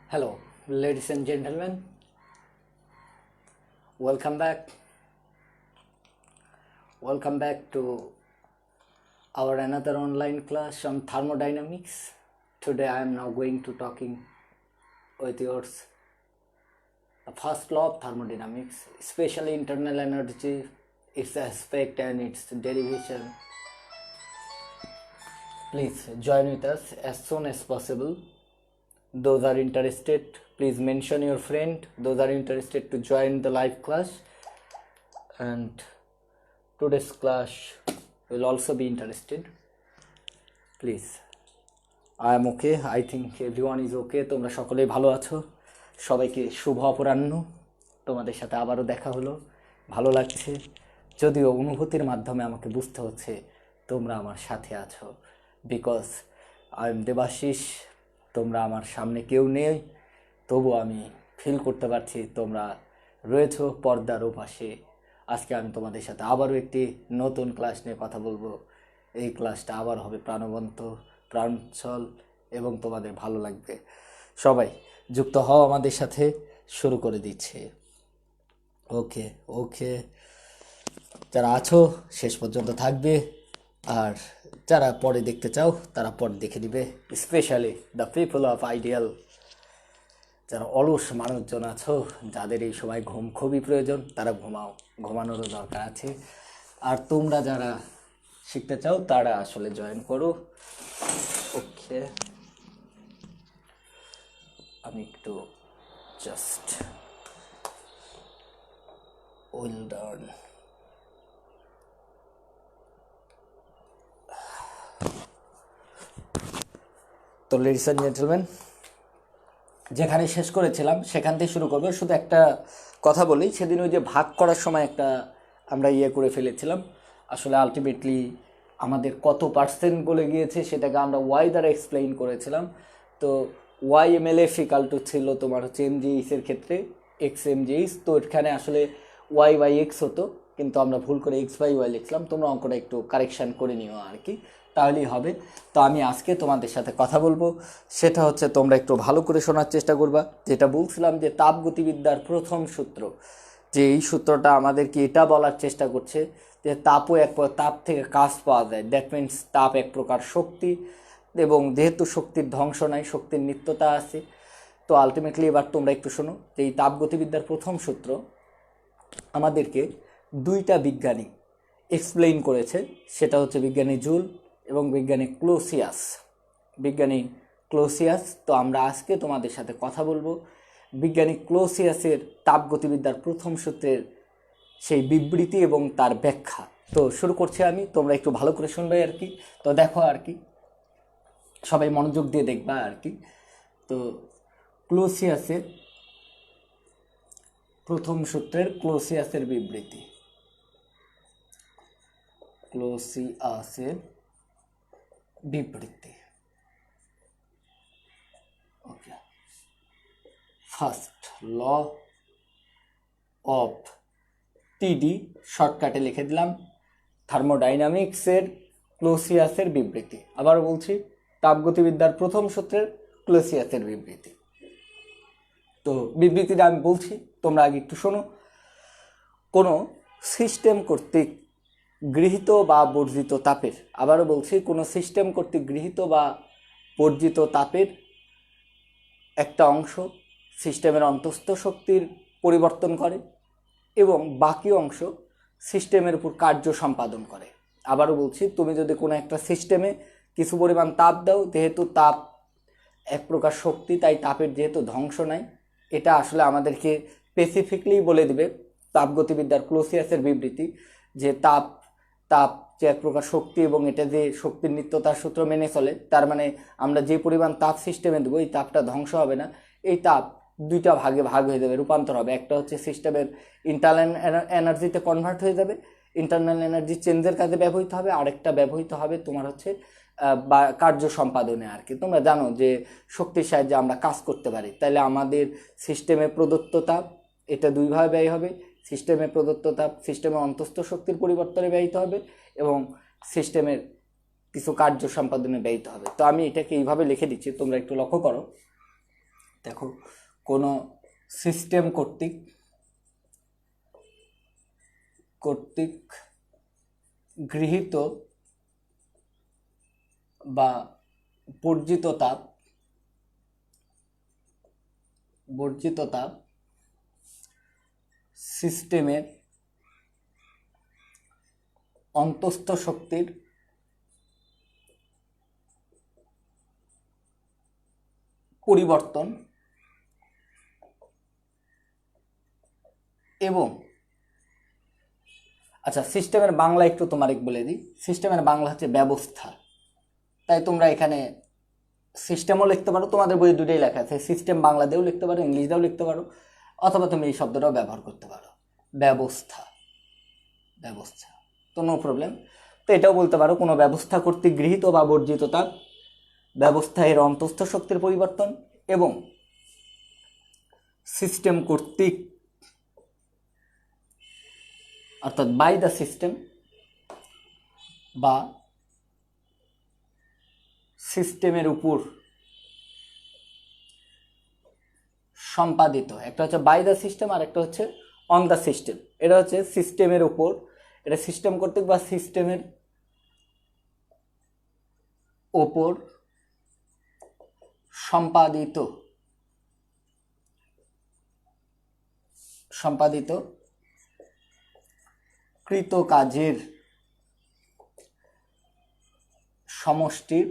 Hello, ladies and gentlemen. Welcome back. Welcome back to our another online class on thermodynamics. Today I am now going to talking with yours the first law of thermodynamics, especially internal energy, its aspect and its derivation. Please join with us as soon as possible. Those are interested, please mention your friend. Those are interested to join the live class, and today's class will also be interested. Please, I am okay. I think everyone is okay. তোমরা সকলেই ভালো আছো। সবাইকে শুভ অপরাহ্ন। তোমাদের সাথে আবারও দেখা হলো, ভালো লাগছে। যদিও অনুভূতির মাধ্যমে আমাকে বুঝতে হচ্ছে তোমরা আমার সাথে আছো, বিকজ আই এম দেবাশিস। তোমরা আমার সামনে কেউ নেই, তবু আমি ফিল করতে পারছি তোমরা রয়েছো পর্দার ওপাশে। আজকে আমি তোমাদের সাথে আবারও একটি নতুন ক্লাস নিয়ে কথা বলবো। এই ক্লাসটা আবার হবে প্রাণবন্ত, প্রাণোচ্ছল এবং তোমাদের ভালো লাগবে। সবাই যুক্ত হও আমাদের সাথে, শুরু করে দিচ্ছে। ওকে ওকে, যারা আছো শেষ পর্যন্ত থাকবে, আর যারা পরে দেখতে চাও তারা পরে দেখে দিবে। Specially the people of ideal, যারা অলস মানুষজন আছো, যাদের এই সময় ঘুম খুবই প্রয়োজন, তারা ঘুমাও, ঘুমানোরও দরকার আছে। আর তোমরা যারা শিখতে চাও তারা আসলে জয়েন করো। ওকে, আমি একটু জাস্ট ওয়েল ডান। তো লেডিস অ্যান্ড জেন্টলম্যান, যেখানে শেষ করেছিলাম সেখান থেকে শুরু করবো। শুধু একটা কথা বলি, সেদিন ওই যে ভাগ করার সময় একটা আমরা করে ফেলেছিলাম। আসলে আলটিমেটলি আমাদের কত পার্সেন্ট বলে গিয়েছে সেটাকে আমরা ওয়াই দ্বারা এক্সপ্লেইন করেছিলাম। তো Y M L F equal to ছিল তোমার হচ্ছে এমজিএইচের ক্ষেত্রে এক্স এমজিএইচ। তো এখানে আসলে ওয়াই বাই এক্স হতো, কিন্তু আমরা ভুল করে এক্স বাই ওয়াই লিখলাম। তোমরা অঙ্কটা একটু কারেকশান করে নিও আর কি, তাহলেই হবে। তো আমি আজকে তোমাদের সাথে কথা বলবো, সেটা হচ্ছে তোমরা একটু ভালো করে শোনার চেষ্টা করবা। যেটা বলছিলাম যে তাপগতিবিদ্যার প্রথম সূত্র, যে এই সূত্রটা আমাদেরকে এটা বলার চেষ্টা করছে যে তাপ থেকে কাজ পাওয়া যায়। দ্যাট মিনস তাপ এক প্রকার শক্তি, এবং যেহেতু শক্তির ধ্বংস নাই, শক্তির নিত্যতা আছে। তো আলটিমেটলি এবার তোমরা একটু শোনো যে এই তাপগতিবিদ্যার প্রথম সূত্র আমাদেরকে দুইটা বিজ্ঞানী এক্সপ্লেইন করেছে। সেটা হচ্ছে বিজ্ঞানী জুল এবং বিজ্ঞানী ক্লোসিয়াস। তো আমরা আজকে তোমাদের সাথে কথা বলবো বিজ্ঞানী ক্লোসিয়াসের তাপগতিবিদ্যার প্রথম সূত্রের সেই বিবৃতি এবং তার ব্যাখ্যা। তো শুরু করছি আমি, তোমরা একটু ভালো করে শুনবে আর কি। তো দেখো আর কি, সবাই মনোযোগ দিয়ে দেখবা আর কি। তো ক্লোসিয়াসের প্রথম সূত্রের ক্লোসিয়াসের বিবৃতি। ওকে, ফার্স্ট ল অফ টিডি, শর্টকাটে লিখে দিলাম থার্মোডাইনামিক্সের ক্লোসিয়াসের বিবৃতি। আবার বলছি, তাপগতিবিদ্যার প্রথম সূত্রের ক্লোসিয়াসের বিবৃতি। তো বিবৃতিটা আমি বলছি, তোমরা আগে একটু শোনো। কোনো সিস্টেম কর্তৃক গৃহীত বা বর্জিত তাপের, আবারও বলছি, কোনো সিস্টেম কর্তৃক গৃহীত বা বর্জিত তাপের একটা অংশ সিস্টেমের অন্তঃস্থ শক্তির পরিবর্তন করে এবং বাকি অংশ সিস্টেমের উপর কার্য সম্পাদন করে। আবারও বলছি, তুমি যদি কোনো একটা সিস্টেমে কিছু পরিমাণ তাপ দাও, যেহেতু তাপ এক প্রকার শক্তি, তাই তাপের যেহেতু ধ্বংস নাই, এটা আসলে আমাদেরকে স্পেসিফিকলি বলে দিবে তাপগতিবিদ্যার ক্লোসিয়াসের বিবৃতি, যে তাপ তাপ যে এক প্রকার শক্তি এবং এটা যে শক্তির নিত্যতার সূত্র মেনে চলে। তার মানে আমরা যে পরিমাণ তাপ সিস্টেমে দেবো, এই তাপটা ধ্বংস হবে না। এই তাপ দুইটা ভাগে ভাগ হয়ে যাবে, রূপান্তর হবে। একটা হচ্ছে সিস্টেমের ইন্টারনাল এনার্জিতে কনভার্ট হয়ে যাবে, ইন্টারনাল এনার্জি চেঞ্জের কাজে ব্যবহৃত হবে। আরেকটা ব্যবহৃত হবে তোমার হচ্ছে বা কার্য সম্পাদনে আর কি। তোমরা জানো যে শক্তির সাহায্যে আমরা কাজ করতে পারি, তাহলে আমাদের সিস্টেমে প্রদত্ত তাপ এটা দুইভাবে ব্যয় হবে। সিস্টেমে প্রদত্ত তাপ সিস্টেমের অন্তঃস্থ শক্তির পরিবর্তনে ব্যয়িত হবে এবং সিস্টেমের কিছু কার্য সম্পাদনে ব্যয়িত হবে। তো আমি এটাকে এইভাবে লিখে দিচ্ছি, তোমরা একটু লক্ষ্য করো। দেখো, কোনো সিস্টেম কর্তৃক গৃহীত বা বর্জিত তাপ সিস্টেমের অন্তস্থ শক্তির পরিবর্তন এবং আচ্ছা, সিস্টেমের বাংলা একটু তোমার বলে দিই। সিস্টেমের বাংলা হচ্ছে ব্যবস্থা। তাই তোমরা এখানে সিস্টেমও লিখতে পারো, তোমাদের বইয়ে দুটোই লেখা আছে, সিস্টেম বাংলা দিয়েও লিখতে পারো, ইংলিশ দিয়েও লিখতে পারো, অথবা তুমি এই শব্দটাও ব্যবহার করতে পারো, ব্যবস্থা। তো নো প্রবলেম। তো এটাও বলতে পারো কোনো ব্যবস্থা কর্তৃক গৃহীত বা বর্জিত তাপ, ব্যবস্থা এর অন্তস্থ শক্তির পরিবর্তন এবং সিস্টেম কর্তৃক, অর্থাৎ বাই দ্য সিস্টেম বা সিস্টেমের উপর সম্পাদিত, একটা হচ্ছে বাই দ্য সিস্টেম আর একটা হচ্ছে অন দ্য সিস্টেম। এটা হচ্ছে সিস্টেমের উপর, এটা সিস্টেম কর্তৃক বা সিস্টেমের ওপর সম্পাদিত কৃত কাজের সমষ্টির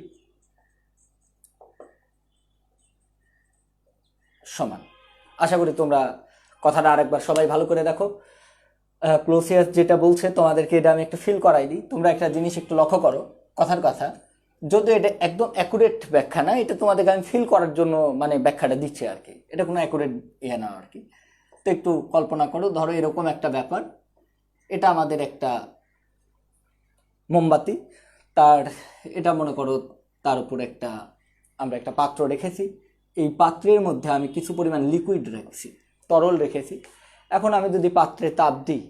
সমান। আশা করি তোমরা কথাটা আরেকবার সবাই ভালো করে দেখো। ক্লোসিয়াস যেটা বলছে তোমাদেরকে এটা আমি একটু ফিল করাই দিই। তোমরা একটা জিনিস একটু লক্ষ্য করো, কথার কথা, যদিও এটা একদম অ্যাকুরেট ব্যাখ্যা না, এটা তোমাদেরকে আমি ফিল করার জন্য মানে ব্যাখ্যাটা দিচ্ছি আর কি, এটা কোনো অ্যাকুরেট ইয়ে না আর কি। তো একটু কল্পনা করো, ধরো এরকম একটা ব্যাপার, এটা আমাদের একটা মোমবাতি, এটা মনে করো তার উপর আমরা একটা পাত্র রেখেছি, এই পাত্রের মধ্যে আমি কিছু পরিমাণ লিকুইড রেখেছি, তরল রেখেছি। এখন আমি যদি পাত্রে তাপ দিই,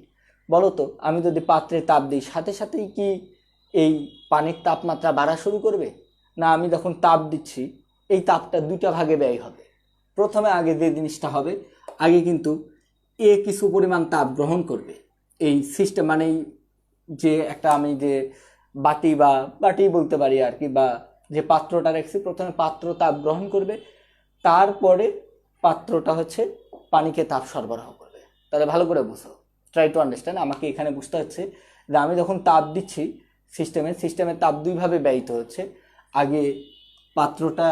বলো তো, আমি যদি পাত্রে তাপ দিই সাথে সাথেই কি এই পানির তাপমাত্রা বাড়া শুরু করবে? না, আমি যখন তাপ দিচ্ছি এই তাপটা দুইটা ভাগে ব্যয় হবে। প্রথমে আগে যে জিনিসটা হবে, আগে কিন্তু কিছু পরিমাণ তাপ গ্রহণ করবে এই সিস্টেম, মানে যে একটা আমি যে বাটি বলতে পারি আর কি, বা যে পাত্রটা রেখেছি, প্রথমে পাত্র তাপ গ্রহণ করবে, তারপরে পাত্রটা হচ্ছে পানিকে তাপ সরবরাহ করবে। তাহলে ভালো করে বুঝো, ট্রাই টু আন্ডারস্ট্যান্ড। আমাকে এখানে বুঝতে হচ্ছে যে আমি যখন তাপ দিচ্ছি সিস্টেমের তাপ দুইভাবে ব্যয়িত হচ্ছে। আগে পাত্রটা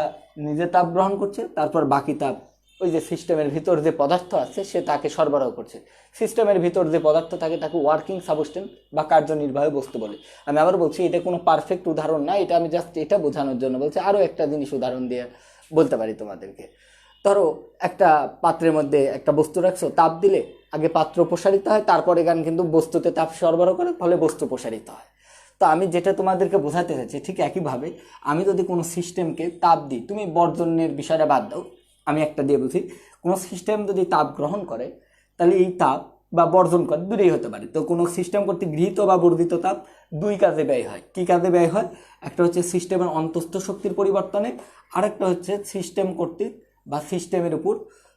নিজে তাপ গ্রহণ করছে, তারপর বাকি তাপ ওই যে সিস্টেমের ভিতর যে পদার্থ আছে সে তাকে সরবরাহ করছে। সিস্টেমের ভিতর যে পদার্থ থাকে তাকে ওয়ার্কিং সাবস্টেন্স বা কার্যনির্বাহী বস্তু বলে। আমি আবার বলছি, এটা কোনো পারফেক্ট উদাহরণ না, এটা আমি জাস্ট এটা বোঝানোর জন্য বলছি। আরও একটা জিনিস উদাহরণ দিয়ে বলতে পারি তোমাদেরকে। ধরো একটা পাত্রের মধ্যে একটা বস্তু রাখছো, তাপ দিলে আগে পাত্র প্রসারিত হয়, তারপরে কিন্তু বস্তুতে তাপ সরবরাহ করে, ফলে বস্তু প্রসারিত হয়। তো আমি যেটা তোমাদেরকে বোঝাতে চাইছি, ঠিক একইভাবে আমি যদি কোনো সিস্টেমকে তাপ দিই, তুমি বর্জনের বিষয়টা বাদ দাও, আমি একটা দিয়ে বলছি, কোনো সিস্টেম যদি তাপ গ্রহণ করে তাহলে এই তাপ বা বর্জন করে দুটোই হতে পারে। তো কোনো সিস্টেম কর্তৃক গৃহীত বা বর্ধিত তাপ দুই কাজে ব্যয় হয়। কি কাজে ব্যয় হয়? একটা হচ্ছে সিস্টেমের অন্তস্থ শক্তির পরিবর্তনে, আরেকটা হচ্ছে সিস্টেম কর্তৃক বা সিস্টেমের উপর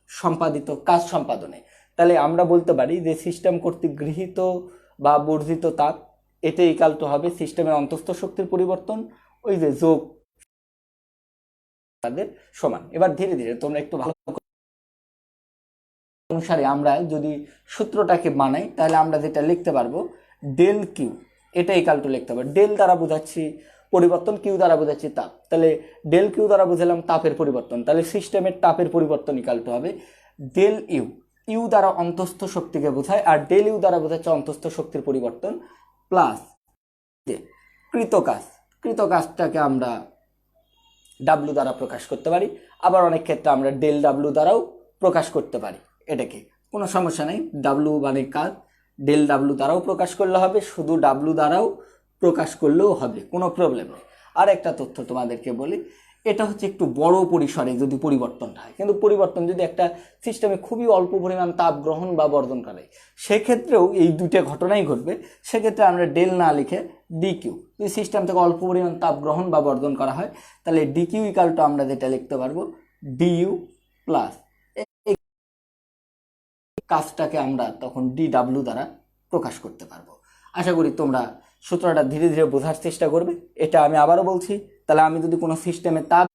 সম্পাদিত কাজ সম্পাদনে। তাহলে আমরা বলতে পারি যে সিস্টেম কর্তৃক গৃহীত বা বর্ধিত তাপ, এতে ইকাল টু হবে সিস্টেমের অন্তস্থ শক্তির পরিবর্তন, ওই যে যোগ তাদের সমান। এবার ধীরে ধীরে তোমরা একটু ভালো অনুসারে আমরা যদি সূত্রটাকে বানাই, তাহলে আমরা যেটা লিখতে পারবো, ডেল কিউ, এটা ইকাল টু লিখতে পারবো, ডেল দ্বারা বোঝাচ্ছি পরিবর্তন, কিউ দ্বারা বোঝাচ্ছি তাপ। তাহলে ডেল কিউ দ্বারা বুঝালাম তাপের পরিবর্তন, তাহলে সিস্টেমের তাপের পরিবর্তন ইকাল টু হবে ডেল ইউ। ইউ দ্বারা অন্তস্থ শক্তিকে বোঝায়, আর ডেল ইউ দ্বারা বোঝাচ্ছে অন্তস্থ শক্তির পরিবর্তন, প্লাস কৃতকাজটাকে আমরা ডাব্লু দ্বারা প্রকাশ করতে পারি। আবার অনেক ক্ষেত্রে আমরা ডেল ডাব্লু দ্বারাও প্রকাশ করতে পারি, এটাকে কোনো সমস্যা নেই। ডাব্লু মানে কাজ, ডেল ডাব্লু দ্বারাও প্রকাশ করলে হবে, শুধু ডাব্লু দ্বারাও প্রকাশ করলেও হবে, কোনো প্রবলেম নেই। আর একটা তথ্য তোমাদেরকে বলি, এটা হচ্ছে একটু বড় পরিসরে যদি পরিবর্তনটা হয়, কিন্তু পরিবর্তন যদি একটা সিস্টেমে খুবই অল্প পরিমাণ তাপ গ্রহণ বা বর্জন করে, সেক্ষেত্রেও এই দুটো ঘটনাই ঘটবে। সেক্ষেত্রে আমরা ডেল না লিখে ডিকিউ, যদি সিস্টেম থেকে অল্প পরিমাণ তাপ গ্রহণ বা বর্জন করা হয়, তাহলে ডিকিউ ইকাল টু আমরা যেটা লিখতে পারবো ডিইউ প্লাস এই কাজটাকে আমরা তখন DW দ্বারা প্রকাশ করতে পারবো। আশা করি তোমরা সূত্রটা ধীরে ধীরে বোঝার চেষ্টা করবে। এটা আমি আবারও বলছি, তাহলে আমি যদি কোনো সিস্টেমে তাপ,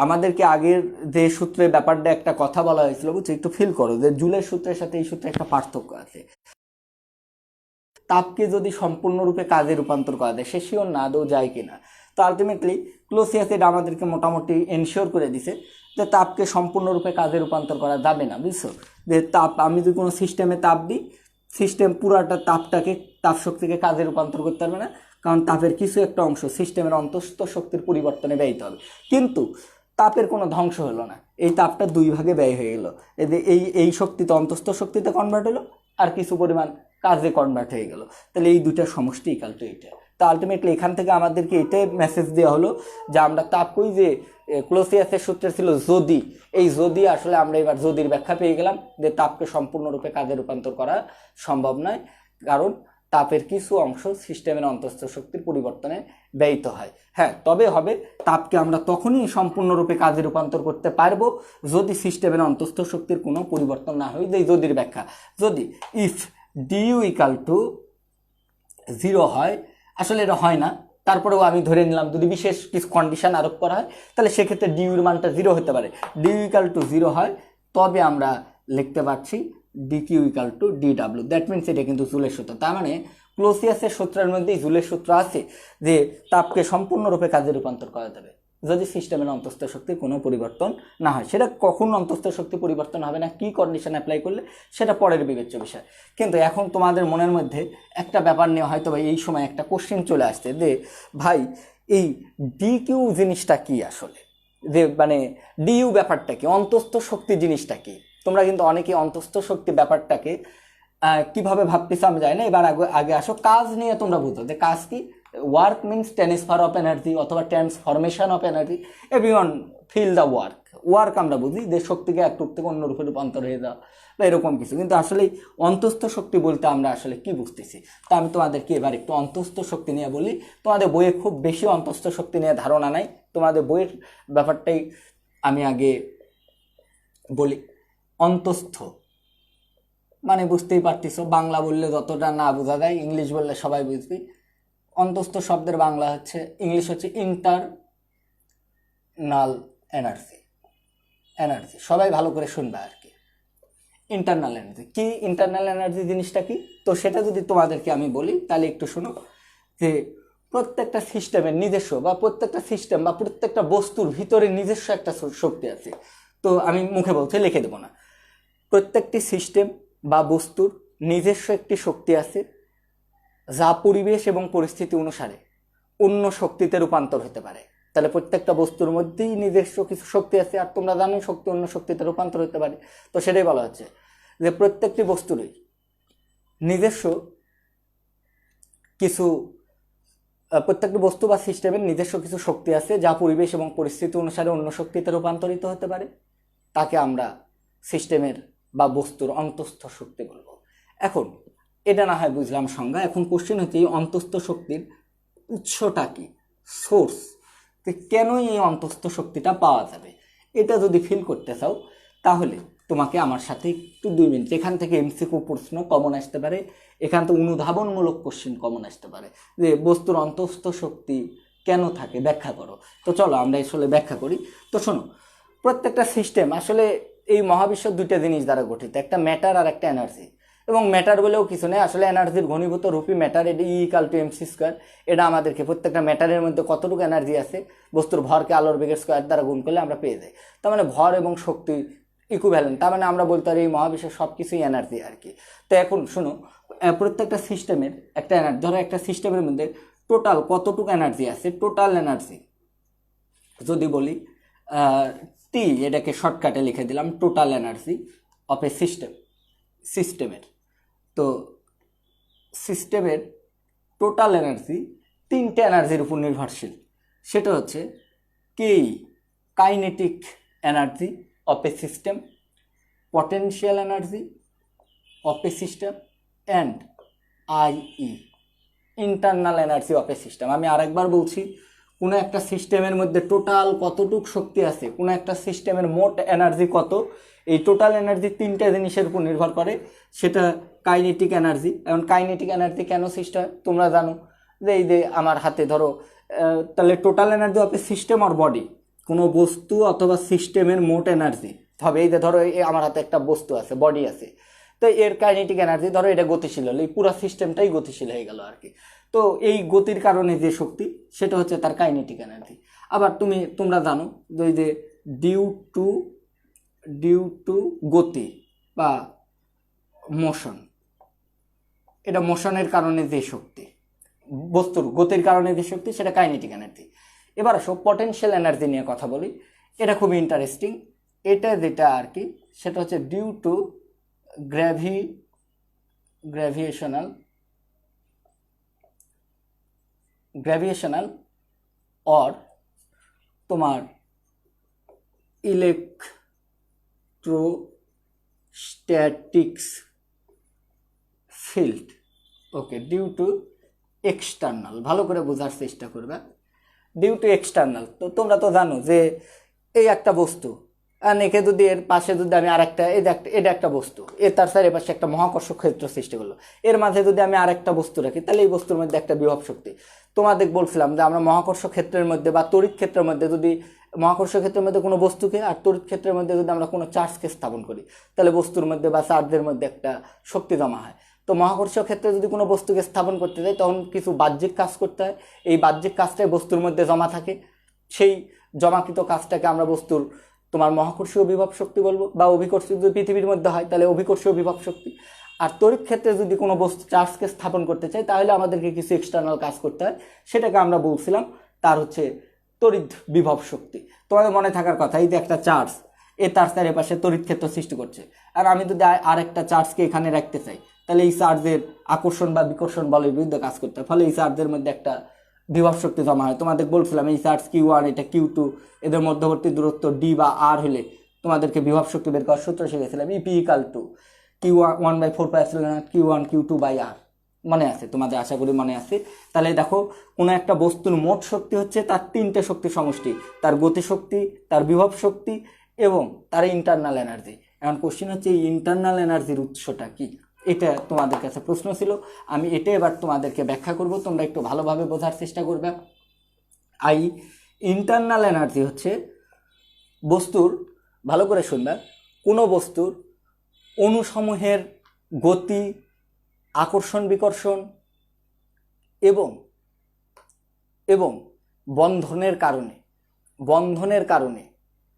আমাদেরকে আগের যে সূত্রের ব্যাপারটা একটা কথা বলা হয়েছিল বুঝছো, একটু ফিল করো যে জুলের সূত্রের সাথে এই সূত্রে একটা পার্থক্য আছে। তাপকে যদি সম্পূর্ণরূপে কাজে রূপান্তর করা যায়, সে শিওর না আদৌ যায় কিনা। তো আলটিমেটলি ক্লোসিয়াস এটা আমাদেরকে মোটামুটি এনশিওর করে দিছে যে তাপকে সম্পূর্ণরূপে কাজে রূপান্তর করা যাবে না, বুঝছো। যে তাপ, আমি যদি কোনো সিস্টেমে তাপ দিই, সিস্টেম পুরাটা তাপটাকে, তাপ শক্তিকে কাজে রূপান্তর করতে পারবে না, কারণ তাপের কিছু একটা অংশ সিস্টেমের অন্তঃস্থ শক্তির পরিবর্তনে ব্যয়িত হবে। কিন্তু তাপের কোনো ধ্বংস হলো না, এই তাপটা দুই ভাগে ব্যয় হয়ে গেল। এই শক্তিতে অন্তঃস্থ শক্তিতে কনভার্ট হলো, আর কিছু পরিমাণ কাজে কনভার্ট হয়ে গেল। তাহলে এই দুইটার সমষ্টি ইকাল টু এইটা। তো আলটিমেটলি এখান থেকে আমাদেরকে এটাই মেসেজ দেওয়া হলো যে আমরা তাপ কই, যে ক্লোসিয়াসের সূত্রে ছিল যদি, এই যদি আসলে আমরা এবার যদির ব্যাখ্যা পেয়ে গেলাম যে তাপকে সম্পূর্ণরূপে কাজে রূপান্তর করা সম্ভব নয়, কারণ তাপের কিছু অংশ সিস্টেমের অন্তঃস্থ শক্তির পরিবর্তনে ব্যয়িত হয়। হ্যাঁ, তবে হবে তাপকে আমরা তখনই সম্পূর্ণরূপে কাজে রূপান্তর করতে পারবো যদি সিস্টেমের অন্তঃস্থ শক্তির কোনো পরিবর্তন না হয়। যে যদির ব্যাখ্যা, যদি ইফ ডিউ ইকাল টু 0 হয়, আসলে এটা হয় না, তারপরেও আমি ধরে নিলাম যদি বিশেষ কিছু কন্ডিশন আরোপ করা হয় তাহলে সেক্ষেত্রে ডিউর মানটা 0 হতে পারে। ডিউ ইকাল টু 0 হয়, তবে আমরা লিখতে পারছি DQ equal to DW। That means এটা কিন্তু জুলের সূত্র। তার মানে ক্লোসিয়াসের সূত্রের মধ্যেই জুলের সূত্র আছে যে তাপকে সম্পূর্ণরূপে কাজে রূপান্তর করা যাবে যদি সিস্টেমের অন্তঃস্থ শক্তির কোনো পরিবর্তন না হয়। সেটা কখন অন্তঃস্থ শক্তি পরিবর্তন হবে না, কি কন্ডিশন অ্যাপ্লাই করলে, সেটা পরের বিবেচ্য বিষয়। কিন্তু এখন তোমাদের মনের মধ্যে একটা ব্যাপার নিয়ে হয়তো ভাই এই সময় একটা কোশ্চেন চলে আসছে যে ভাই এই ডিকিউ জিনিসটা কি আসলে, যে মানে ডিইউ ব্যাপারটা কি, অন্তঃস্থ শক্তি জিনিসটা কি। তোমরা কিন্তু অনেকেই অন্তঃস্থ শক্তি ব্যাপারটাকে কিভাবে ভাবতেছো আমি জানি না। এবার আগে আসো কাজ নিয়ে তোমরা বুঝো যে কাজ কি। Work means transfer of energy অথবা transformation of energy. Everyone feel the work. Work আমরা বুঝি যে শক্তিকে এক রূপ থেকে অন্য রূপে রূপান্তর হয়ে যাওয়া বা এরকম কিছু, কিন্তু আসলে অন্তঃস্থ শক্তি বলতে আমরা আসলে কি বুঝতেছি। তো আমি তোমাদেরকে এবার একটু অন্তঃস্থ শক্তি নিয়ে বলি। তোমাদের বইয়ে খুব বেশি অন্তঃস্থ শক্তি নিয়ে ধারণা নাই, তোমাদের বইয়ের ব্যাপারটাই আমি আগে বলি। অন্তঃস্থ মানে বুঝতেই পারতেছো, বাংলা বললে যতটা না বোঝা যায় ইংলিশ বললে সবাই বুঝবি। অন্তঃস্থ শব্দের বাংলা হচ্ছে, ইংলিশ হচ্ছে ইন্টারনাল এনার্জি। এনার্জি সবাই ভালো করে শুনবে আর কি। ইন্টারনাল এনার্জি কি, ইন্টারনাল এনার্জি জিনিসটা কি, তো সেটা যদি তোমাদেরকে আমি বলি তাহলে একটু শোনো। যে প্রত্যেকটা সিস্টেমের নিজস্ব, বা প্রত্যেকটা সিস্টেম বা প্রত্যেকটা বস্তুর ভিতরে নিজস্ব একটা শক্তি আছে। তো আমি মুখে বলতে লিখে দেবো না, প্রত্যেকটি সিস্টেম বা বস্তুর নিজস্ব একটি শক্তি আছে যা পরিবেশ এবং পরিস্থিতি অনুসারে অন্য শক্তিতে রূপান্তর হতে পারে। তাহলে প্রত্যেকটা বস্তুর মধ্যেই নিজস্ব কিছু শক্তি আছে, আর তোমরা জানো শক্তি অন্য শক্তিতে রূপান্তর হতে পারে। তো সেটাই বলা হচ্ছে যে প্রত্যেকটি বস্তুরই নিজস্ব কিছু, প্রত্যেকটি বস্তু বা সিস্টেমের নিজস্ব কিছু শক্তি আছে যা পরিবেশ এবং পরিস্থিতি অনুসারে অন্য শক্তিতে রূপান্তরিত হতে পারে। তাকে আমরা সিস্টেমের বা বস্তুর অন্তঃস্থ শক্তি বলবো। এখন এটা না হয় বুঝলাম সংজ্ঞা। এখন কোশ্চেন হচ্ছে এই অন্তঃস্থ শক্তির উৎসটা কি, সোর্স, কেন এই অন্তঃস্থ শক্তিটা পাওয়া যাবে, এটা যদি ফিল করতে চাও তাহলে তোমাকে আমার সাথে একটু 2 মিনিট, এখান থেকে এমসিকিউ প্রশ্ন কমন আসতে পারে, এখান থেকে অনুধাবনমূলক কোশ্চেন কমন আসতে পারে যে বস্তুর অন্তঃস্থ শক্তি কেন থাকে ব্যাখ্যা করো। তো চলো আমরা আসলে ব্যাখ্যা করি। তো শোনো, প্রত্যেকটা সিস্টেম আসলে এই মহাবিশ্ব 2টা জিনিস দ্বারা গঠিত, একটা ম্যাটার আর একটা এনার্জি। এবং ম্যাটার বলেও কিছু নেই, আসলে এনার্জির ঘনীভূত রূপই ম্যাটার। এটা E=mc²। এটা আমাদেরকে প্রত্যেকটা ম্যাটারের মধ্যে কতটুকু এনার্জি আছে বস্তুর ভরকে আলোর বেগের স্কোয়ার দ্বারা গুণ করলে আমরা পেয়ে যাই। তার মানে ভর এবং শক্তি ইকুইভ্যালেন্ট, তার মানে আমরা বলতে পারি এই মহাবিশ্বের সব কিছুই এনার্জি আর কি। তো এখন শুনো, প্রত্যেকটা সিস্টেমের একটা এনার্জি, ধরো একটা সিস্টেমের মধ্যে টোটাল কতটুকু এনার্জি আছে, টোটাল এনার্জি যদি বলি টি, এটাকে শর্টকাটে লিখে দিলাম টোটাল এনার্জি অফ এ সিস্টেমের। তো সিস্টেমের টোটাল এনার্জি 3টে এনার্জির উপর নির্ভরশীল। সেটা হচ্ছে কেই, kinetic energy of a system, potential energy of a system, and IE, internal energy of a system. আমি আরেকবার বলছি, কোনো একটা সিস্টেমের মধ্যে টোটাল কতটুক শক্তি আছে, কোনো একটা সিস্টেমের মোট এনার্জি কত, এই টোটাল এনার্জি তিনটা জিনিসের উপর নির্ভর করে, সেটা কাইনেটিক এনার্জি। এখন কাইনেটিক এনার্জি কেন সৃষ্টি হয় তোমরা জানো, যে এই যে আমার হাতে ধরো, তাহলে total energy of a system or body, কোনো বস্তু অথবা সিস্টেমের মোট এনার্জি হবে। এই যে ধরো এই আমার হাতে একটা বস্তু আছে, বডি আছে, তো এর কাইনেটিক এনার্জি ধরো এটা গতিশীল হলো, এই পুরো সিস্টেমটাই গতিশীল হয়ে গেল আর কি। তো এই গতির কারণে যে শক্তি সেটা হচ্ছে তার কাইনেটিক এনার্জি। আবার তোমরা জানো যে ওই যে ডিউ টু গতি বা মোশন, এটা মোশনের কারণে যে শক্তি, বস্তুর গতির কারণে যে শক্তি, সেটা কাইনেটিক এনার্জি। এবার আসো পটেনশিয়াল এনার্জি নিয়ে কথা বলি, এটা খুবই ইন্টারেস্টিং। এটা যেটা আর কি, সেটা হচ্ছে ডিউ টু গ্র্যাভিটেশনাল অর তোমার electrostatics field. Okay, due to external, ভালো করে বোঝার চেষ্টা করবে। ডিউ টু এক্সটার্নাল, তো তোমরা তো জানো যে এই একটা বস্তু, আর একে যদি এর পাশে যদি আমি আরেকটা, এটা একটা বস্তু, তার চারিপাশে একটা মহাকর্ষ ক্ষেত্র সৃষ্টি করলো, এর মাঝে যদি আমি আরেকটা বস্তু রাখি, তাহলে এই বস্তুর মধ্যে একটা বিভব শক্তি। তোমাদের বলছিলাম যে আমরা মহাকর্ষ ক্ষেত্রের মধ্যে বা তড়িৎ ক্ষেত্রের মধ্যে যদি মহাকর্ষ ক্ষেত্রের মধ্যে কোনো বস্তুকে আর তড়িৎ ক্ষেত্রের মধ্যে যদি আমরা কোনো চার্জকে স্থাপন করি, তাহলে বস্তুর মধ্যে বা চার্জের মধ্যে একটা শক্তি জমা হয়। তো মহাকর্ষীয় ক্ষেত্রে যদি কোনো বস্তুকে স্থাপন করতে চাই, তখন কিছু বাহ্যিক কাজ করতে হয়, এই বাহ্যিক কাজটাই বস্তুর মধ্যে জমা থাকে, সেই জমাকৃত কাজটাকে আমরা বস্তুর তোমার মহাকর্ষীয় বিভব শক্তি বলবো, বা অভিকর্ষীয় যদি পৃথিবীর মধ্যে হয় তাহলে অভিকর্ষীয় বিভব শক্তি। আর তড়িৎ ক্ষেত্রে যদি কোনো বস্তু চার্জকে স্থাপন করতে চাই, তাহলে আমাদেরকে কিছু এক্সটার্নাল কাজ করতে হয়, সেটাকে আমরা বলছিলাম তার হচ্ছে তড়িৎ বিভব শক্তি। তোমাদের মনে থাকার কথা, এই যে একটা চার্জ, তার চারিপাশে তড়িৎ ক্ষেত্র সৃষ্টি করছে, আর আমি যদি আরেকটা চার্জকে এখানে রাখতে চাই, তাহলে এই চার্জের আকর্ষণ বা বিকর্ষণ বলের বিরুদ্ধে কাজ করতে হয়, ফলে এই চার্জের মধ্যে একটা বিভব শক্তি জমা হয়। তোমাদের বলছিলাম এই চার্জ Q1, এটা Q2, এদের মধ্যবর্তী দূরত্ব D বা R হলে তোমাদেরকে বিভব শক্তি বের করার সূত্র শিখেছিলাম, EP = Q1/4πε0 Q1 Q2/R। মনে আছে তোমাদের, আশা করি মনে আছে। তাহলে দেখো, কোনো একটা বস্তুর মোট শক্তি হচ্ছে তার তিনটে শক্তির সমষ্টি, তার গতিশক্তি, তার বিভব শক্তি এবং তার ইন্টারনাল এনার্জি। এখন কোশ্চেন হচ্ছে এই ইন্টারনাল এনার্জির উৎসটা কি, এটা তোমাদের কাছে প্রশ্ন ছিল। আমি এটা এবার তোমাদেরকে ব্যাখ্যা করব, তোমরা একটু ভালোভাবে বোঝার চেষ্টা করবে। ইন্টারনাল এনার্জি হচ্ছে বস্তুর, ভালো করে শুনবে, কোনো বস্তুর অণুসমূহের গতি, আকর্ষণ বিকর্ষণ এবং বন্ধনের কারণে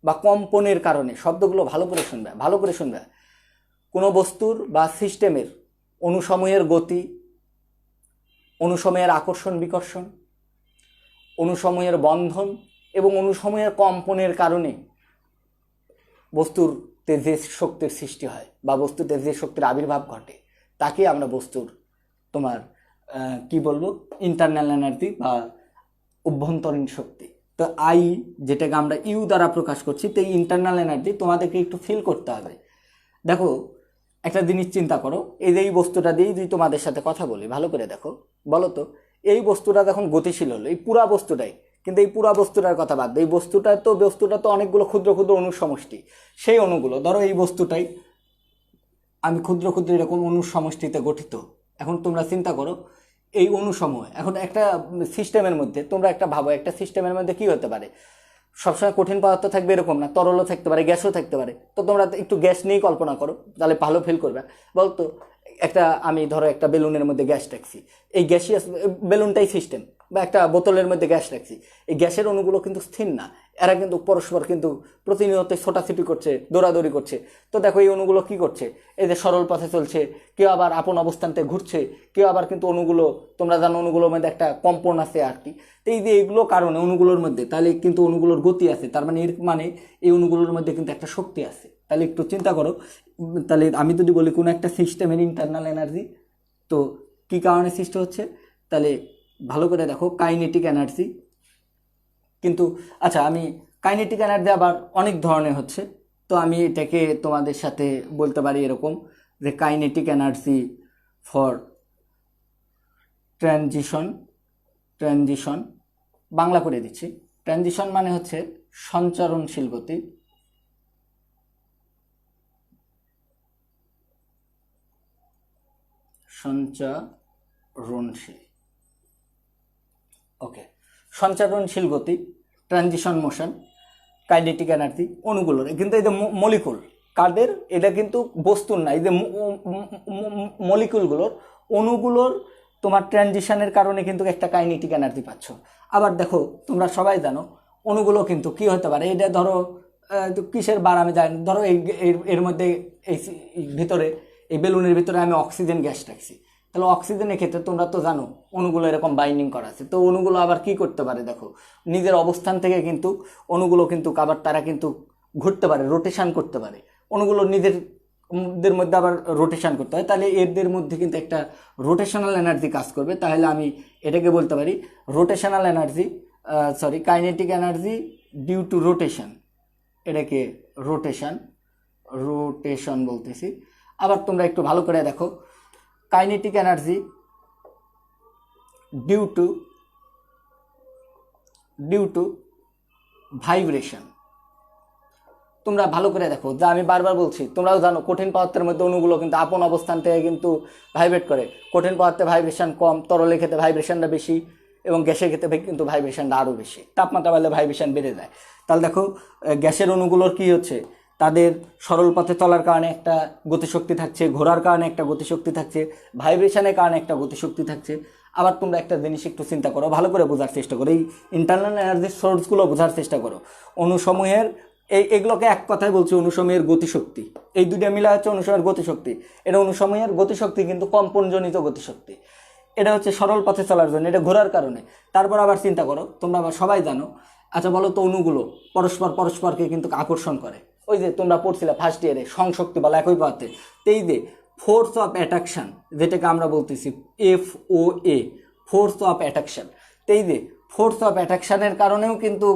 বা কম্পনের কারণে, শব্দগুলো ভালো করে শুনবে, কোনো বস্তুর বা সিস্টেমের অণুসমূহের গতি, অণুসমূহের আকর্ষণ বিকর্ষণ, অণুসমূহের বন্ধন এবং অণুসমূহের কম্পনের কারণে বস্তুতে যে শক্তির সৃষ্টি হয় বা বস্তুতে যে শক্তির আবির্ভাব ঘটে, তাকে আমরা বস্তুর তোমার কি বলবো, ইন্টারনাল এনার্জি বা অভ্যন্তরীণ শক্তি। তো যেটাকে আমরা ইউ দ্বারা প্রকাশ করছি, তো এই ইন্টারনাল এনার্জি তোমাদেরকে একটু ফিল করতে হবে। দেখো, একটা জিনিস চিন্তা করো, এই যে এই বস্তুটা দিয়েই যদি তোমাদের সাথে কথা বলি, ভালো করে দেখো, বলো তো, এই বস্তুটা যখন গতিশীল হলো, এই পুরা বস্তুটাই, কিন্তু এই পুরা বস্তুটার কথা বাদ, এই বস্তুটা তো অনেকগুলো ক্ষুদ্র ক্ষুদ্র অণুর সমষ্টি। সেই অণুগুলো, ধরো এই বস্তুটাই আমি ক্ষুদ্র ক্ষুদ্র এরকম অণুর সমষ্টিতে গঠিত। এখন তোমরা চিন্তা করো, এই অণুসমূহ এখন একটা সিস্টেমের মধ্যে, তোমরা একটা ভাবো, একটা সিস্টেমের মধ্যে কি হতে পারে, সবসময় কঠিন পদার্থ থাকবে এরকম না, তরলও থাকতে পারে, গ্যাসও থাকতে পারে। তো তোমরা একটু গ্যাস নিয়েই কল্পনা করো, তাহলে ভালো ফিল করবে। বলতো, আমি ধরো একটা বেলুনের মধ্যে গ্যাস রাখছি, এই গ্যাসিয়াস বেলুনটাই সিস্টেম, বা একটা বোতলের মধ্যে গ্যাস রাখছি, এই গ্যাসের অণুগুলো কিন্তু স্থির না, এরা কিন্তু পরস্পর কিন্তু প্রতিনিয়ত ছোটাছুটি করছে, দৌড়াদৌড়ি করছে। তো দেখো, এই অণুগুলো কি করছে, এই যে সরল পথে চলছে, কেউ আবার আপন অবস্থানতে ঘুরছে, কেউ আবার কিন্তু অণুগুলো, তোমরা জানো অণুগুলোর মধ্যে একটা কম্পন আছে আর কি। তো এই যে এইগুলো কারণে অণুগুলোর মধ্যে, তাহলে কিন্তু অণুগুলোর গতি আছে, তার মানে এই অণুগুলোর মধ্যে কিন্তু একটা শক্তি আছে। তাহলে একটু চিন্তা করো, তাহলে আমি যদি বলি কোনো একটা সিস্টেমের ইন্টারনাল এনার্জি, তো কি কারণে সৃষ্টি হচ্ছে, তাহলে ভালো করে দেখো, কাইনেটিক এনার্জি। কিন্তু আচ্ছা, আমি কাইনেটিক এনার্জি আবার অনেক ধরনের হচ্ছে, তো আমি এটাকে তোমাদের সাথে বলতে পারি এরকম, যে kinetic energy for transition Bangla করে দিচ্ছি। ট্রানজিশন মানে হচ্ছে সঞ্চারণশীল গতি, সঞ্চারণশীল, ওকে, সঞ্চারণশীল গতি, ট্রানজিশন মোশন, কাইনেটিক এনার্জি অণুগুলোর, কিন্তু এই যে মলিকুল কাদের, এটা কিন্তু বস্তুর না, এই যে মলিকুলগুলোর, অণুগুলোর তোমার ট্রানজিশনের কারণে কিন্তু একটা কাইনেটিক এনার্জি পাচ্ছ। আবার দেখো তোমরা সবাই জানো অণুগুলো কিন্তু কি হতে পারে, এটা ধরো কিসের বার আমি জানি, ধরো এর মধ্যে এই ভিতরে, এই বেলুনের ভিতরে আমি অক্সিজেন গ্যাস রাখছি, তাহলে অক্সিজেনের ক্ষেত্রে তোমরা তো জানো অণুগুলো এরকম বাইন্ডিং করা আছে, তো অণুগুলো আবার কি করতে পারে, দেখো নিজের অবস্থান থেকে কিন্তু অণুগুলো কিন্তু আবার তারা কিন্তু ঘুরতে পারে, রোটেশন করতে পারে, অণুগুলো নিজেদের মধ্যে আবার রোটেশন করতে হয়, তাহলে এদের মধ্যে কিন্তু একটা রোটেশনাল এনার্জি কাজ করবে। তাহলে আমি এটাকে বলতে পারি rotational energy, kinetic energy due to rotation, এটাকে রোটেশন বলতেছি। আবার তোমরা একটু ভালো করে দেখো, kinetic energy due to vibration. তোমরা ভালো করে দেখো, যা আমি বারবার বলছি, তোমরাও জানো কঠিন পদার্থের মধ্যে অণুগুলো কিন্তু আপন অবস্থান থেকে কিন্তু ভাইব্রেট করে, কঠিন পদার্থে ভাইব্রেশন কম, তরলের ক্ষেত্রে ভাইব্রেশনটা বেশি, এবং গ্যাসের ক্ষেত্রে কিন্তু ভাইব্রেশনটা আরও বেশি, তাপমাত্রা বাড়লে ভাইব্রেশন বেড়ে যায়। তাহলে দেখো গ্যাসের অণুগুলোর কি হচ্ছে, তাদের সরল পথে চলার কারণে একটা গতিশক্তি থাকছে, ঘোরার কারণে একটা গতিশক্তি থাকছে, ভাইব্রেশনের কারণে একটা গতিশক্তি থাকছে। আবার তোমরা একটা জিনিস একটু চিন্তা করো, ভালো করে বোঝার চেষ্টা করো, এই ইন্টারনাল এনার্জির সোর্সগুলো বোঝার চেষ্টা করো। অণুসমূহের এগুলোকে এক কথায় বলছি অণুসমূহের গতিশক্তি, এই দুইটা মিলা হচ্ছে অণুসমূহের গতিশক্তি। এটা অণুসমূহের গতিশক্তি কিন্তু কম্পনজনিত গতিশক্তি, এটা হচ্ছে সরল পথে চলার জন্য, এটা ঘোরার কারণে। তারপর আবার চিন্তা করো, তোমরা আবার সবাই জানো, আচ্ছা বলো তো, অণুগুলো পরস্পরকে কিন্তু আকর্ষণ করে, ওই যে তোমরা পড়ছিলে ফার্স্ট ইয়ারে সংশক্তি বলা একই পথে, এই যে ফোর্স অফ অ্যাট্রাকশন, যেটাকে আমরা বলতেছি FOA, ফোর্স অফ অ্যাট্রাকশন, এই যে ফোর্স অফ অ্যাট্রাকশনের কারণেও কিন্তু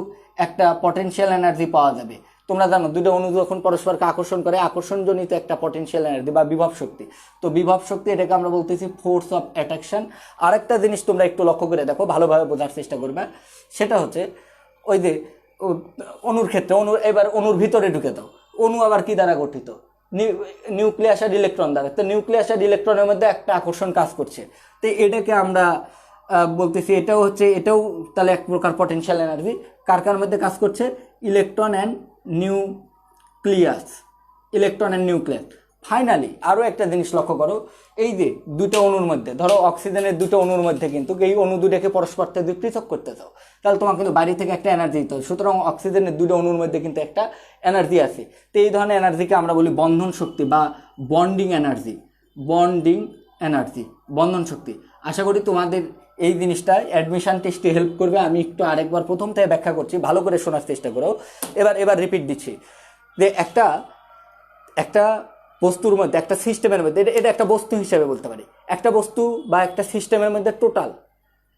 একটা পটেনশিয়াল এনার্জি পাওয়া যাবে। তোমরা জানো দুটো অণু যখন পরস্পরকে আকর্ষণ করে, আকর্ষণজনিত একটা পটেনশিয়াল এনার্জি বা বিভব শক্তি, তো বিভব শক্তি এটাকে আমরা বলতেছি ফোর্স অফ অ্যাট্রাকশন। আরেকটা জিনিস তোমরা একটু লক্ষ্য করে দেখো, ভালোভাবে বোঝার চেষ্টা করবে, সেটা হচ্ছে ওই যে অণুর ক্ষেত্রে, এবার অণুর ভিতরে ঢুকে দাও, অণু আবার কি দ্বারা গঠিত, নিউক্লিয়াস আর ইলেকট্রন দ্বারা, তো নিউক্লিয়াস আর ইলেকট্রনের মধ্যে একটা আকর্ষণ কাজ করছে, তো এটাকে আমরা বলতেছি এটাও তাহলে এক প্রকার পটেনশিয়াল এনার্জি। কার মধ্যে কাজ করছে, ইলেকট্রন অ্যান্ড নিউক্লিয়াস। ফাইনালি আরও একটা জিনিস লক্ষ্য করো, এই যে দুটো অণুর মধ্যে, ধরো অক্সিজেনের দুটো অণুর মধ্যে কিন্তু এই অণু দুটাকে পরস্পর থেকে পৃথক করতে চাও, তাহলে তোমার কিন্তু বাইরে থেকে একটা এনার্জি দিতে হবে। সুতরাং অক্সিজেনের দুটো অণুর মধ্যে কিন্তু একটা এনার্জি আছে, তো এই ধরনের এনার্জিকে আমরা বলি বন্ধন শক্তি বা বন্ডিং এনার্জি, বন্ধন শক্তি। আশা করি তোমাদের এই জিনিসটা অ্যাডমিশন টেস্টে হেল্প করবে। আমি একটু আরেকবার প্রথম থেকে ব্যাখ্যা করছি, ভালো করে শোনার চেষ্টা করো। এবার রিপিট দিচ্ছি যে একটা বস্তুর মধ্যে, একটা সিস্টেমের মধ্যে, এটা একটা বস্তু হিসেবে বলতে পারি, একটা বস্তু বা একটা সিস্টেমের মধ্যে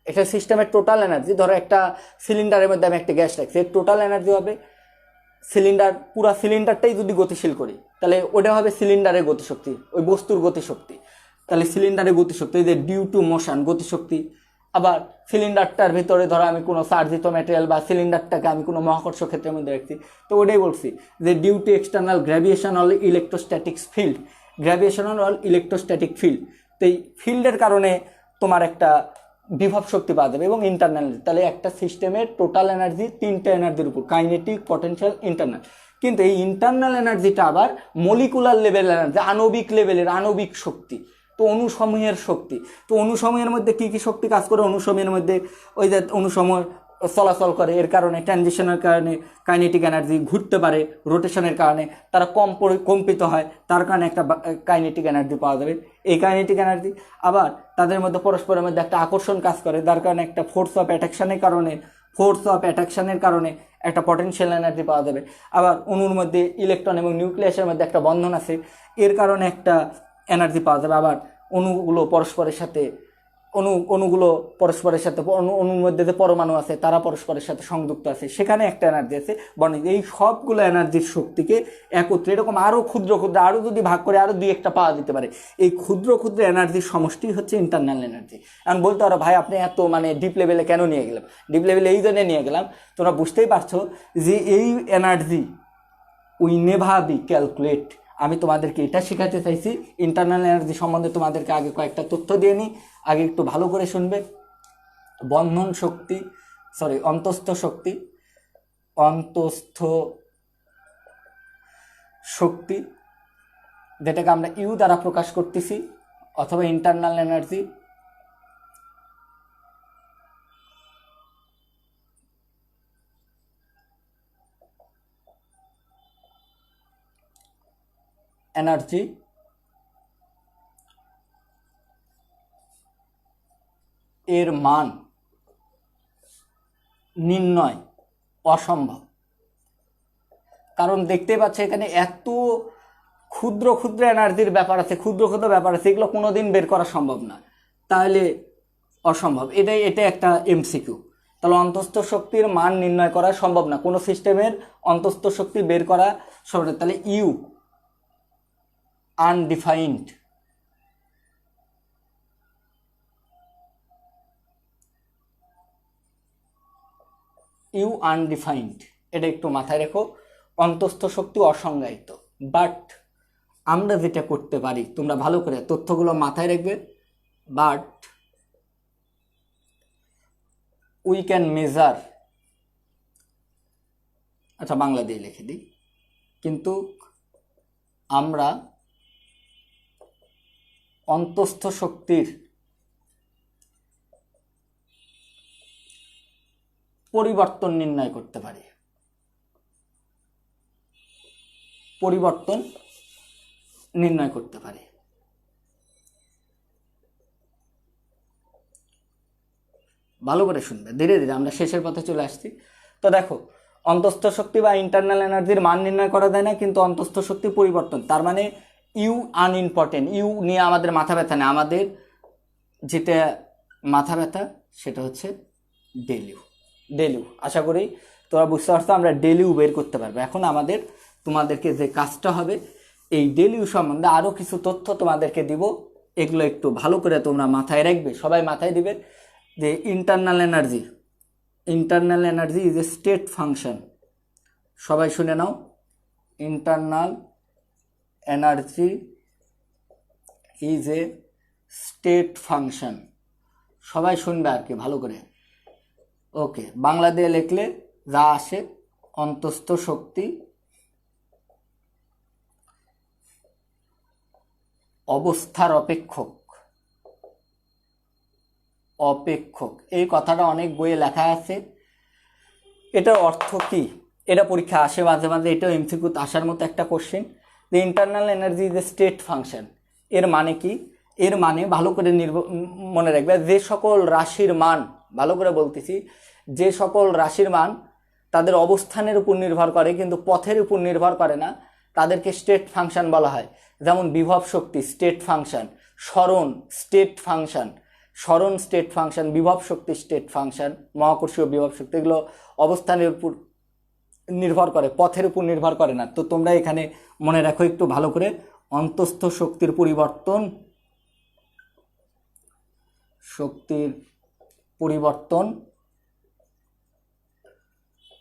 একটা সিস্টেমের টোটাল এনার্জি, ধরো একটা সিলিন্ডারের মধ্যে আমি একটা গ্যাস রাখছি, এর টোটাল এনার্জি হবে পুরো সিলিন্ডারটাই যদি গতিশীল করি, তাহলে ওটা হবে সিলিন্ডারের গতিশক্তি, ওই বস্তুর গতিশক্তি। তাহলে সিলিন্ডারের গতিশক্তি যে ডিউ টু মোশন গতিশক্তি। আবার সিলিন্ডারটার ভিতরে ধরো আমি কোনো চার্জিত ম্যাটেরিয়াল বা সিলিন্ডারটাকে আমি কোনো মহাকর্ষ ক্ষেত্রের মধ্যে রাখছি, তো ওটাই বলছি যে due to external gravitational electrostatic field, তো এই ফিল্ডের কারণে তোমার একটা বিভব শক্তি পাওয়া যাবে। এবং ইন্টারনাল, তাহলে একটা সিস্টেমের টোটাল এনার্জি তিনটা এনার্জির উপর, কাইনেটিক, পটেনশিয়াল, ইন্টারনাল। কিন্তু এই ইন্টারনাল এনার্জিটা আবার মলিকুলার লেভেল এনার্জি, আণবিক লেভেলের আণবিক শক্তি, তো অণুসমূহের শক্তি। তো অণুসমূহের মধ্যে কি কি শক্তি কাজ করে, অণুসমূহের মধ্যে ওই যে অণুসমূহ চলাচল করে, এর কারণে ট্রানজিশনের কারণে কাইনেটিক এনার্জি ঘুরতে পারে, রোটেশনের কারণে তারা কম্পিত হয়, তার কারণে একটা কাইনেটিক এনার্জি পাওয়া যাবে। এই কাইনেটিক এনার্জি আবার তাদের মধ্যে পরস্পরের মধ্যে একটা আকর্ষণ কাজ করে, যার কারণে একটা ফোর্স অফ অ্যাট্রাকশনের কারণে একটা পটেনশিয়াল এনার্জি পাওয়া যাবে। আবার অণুর মধ্যে ইলেকট্রন এবং নিউক্লিয়াসের মধ্যে একটা বন্ধন আছে, এর কারণে একটা এনার্জি পাওয়া যাবে। আবার অণুগুলো পরস্পরের সাথে অণুগুলো পরস্পরের সাথে, অণুর মধ্যে যে পরমাণু আছে তারা পরস্পরের সাথে সংযুক্ত আছে, সেখানে একটা এনার্জি আছে বর্ণিত। এই সবগুলো এনার্জির শক্তিকে একত্রে এরকম আরও ক্ষুদ্র ক্ষুদ্র আরও যদি ভাগ করে আরও দুই একটা পাওয়া যেতে পারে, এই ক্ষুদ্র ক্ষুদ্র এনার্জির সমষ্টি হচ্ছে ইন্টারনাল এনার্জি। এখন বলতে পারো ভাই আপনি এত ডিপ লেভেলে কেন নিয়ে গেলাম? ডিপ লেভেলে এই জন্য নিয়ে গেলাম, তোমরা বুঝতেই পারছো যে এই energy we never be calculate. আমি তোমাদেরকে এটা শেখাতে চাইছি। ইন্টারনাল এনার্জি সম্বন্ধে তোমাদেরকে আগে কয়েকটা তথ্য দিয়ে নিই, আগে একটু ভালো করে শুনবে। বন্ধন শক্তি, অন্তস্থ শক্তি, অন্তস্থ শক্তি যেটাকে আমরা ইউ দ্বারা প্রকাশ করতেছি, অথবা ইন্টারনাল এনার্জি। এনার্জি এর মান নির্ণয় অসম্ভব, কারণ দেখতে পাচ্ছ এখানে এত ক্ষুদ্র ক্ষুদ্র এনার্জির ব্যাপার আছে, ক্ষুদ্র ক্ষুদ্র ব্যাপার আছে, এগুলো কোনোদিন বের করা সম্ভব না, তাহলে অসম্ভব। এটা একটা এমসিকিউ। তাহলে অন্তস্থ শক্তির মান নির্ণয় করা সম্ভব না, কোনো সিস্টেমের অন্তস্থ শক্তি বের করা সম্ভব না। তাহলে ইউ আনডিফাইন্ড, ইউ আনডিফাইন্ড, এটা একটু মাথায় রেখো। অন্তস্থ শক্তি অসংজ্ঞায়িত। বাট আমরা যেটা করতে পারি, তোমরা ভালো করে তথ্যগুলো মাথায় রাখবে, বাট উই ক্যান মেজার, আচ্ছা বাংলা দিয়ে লিখে দিই, কিন্তু আমরা অন্তস্থ শক্তির পরিবর্তন নির্ণয় করতে পারি, পরিবর্তন নির্ণয় করতে পারি। ভালো করে শুনবে, ধীরে ধীরে আমরা শেষের পথে চলে আসছি। তো দেখো, অন্তস্থ শক্তি বা ইন্টারনাল এনার্জির মান নির্ণয় করা যায় না, কিন্তু অন্তস্থ শক্তি পরিবর্তন, তার মানে ইউ আনইম্পর্টেন্ট। ইউ নিয়ে আমাদের মাথা ব্যথা নেই, আমাদের যেটা মাথা ব্যথা সেটা হচ্ছে ডেলিউ। ডেলিউ আশা করি তোমরা বুঝতে পারছো, আমরা ডেলিউ বের করতে পারবো। এখন আমাদের তোমাদেরকে যে কাজটা হবে, এই ডেলিউ সম্বন্ধে আরও কিছু তথ্য তোমাদেরকে দিব, এগুলো একটু ভালো করে তোমরা মাথায় রাখবে, সবাই মাথায় দিবে যে internal energy is a state function. সবাই শুনে নাও, internal energy is a state function. সবাই শুনবে আর কি ভালো করে। ওকে, বাংলা দিয়ে লিখলে যা আসে, অন্তস্থ শক্তি অবস্থার অপেক্ষক। এই কথাটা অনেক বইয়ে লেখা আছে। এটার অর্থ কি? এটা পরীক্ষা আসে মাঝে মাঝে, এটাও এমসিকিউ আসার মতো একটা question. The internal energy is a state function. এর মানে কি? এর মানে ভালো করে মনে রাখবে, যে সকল রাশির মান, ভালো করে বলতেছি, যে সকল রাশির মান তাদের অবস্থানের উপর নির্ভর করে কিন্তু পথের উপর নির্ভর করে না, তাদেরকে স্টেট ফাংশন বলা হয়। যেমন বিভব শক্তি স্টেট ফাংশন, স্মরণ স্টেট ফাংশন, বিভব শক্তি স্টেট ফাংশন, মহাকর্ষীয় বিভব শক্তি, এগুলো অবস্থানের উপর নির্ভর করে, পথের উপর নির্ভর করে না। তো তোমরা এখানে মনে রাখো একটু ভালো করে, অন্তস্থ শক্তির পরিবর্তন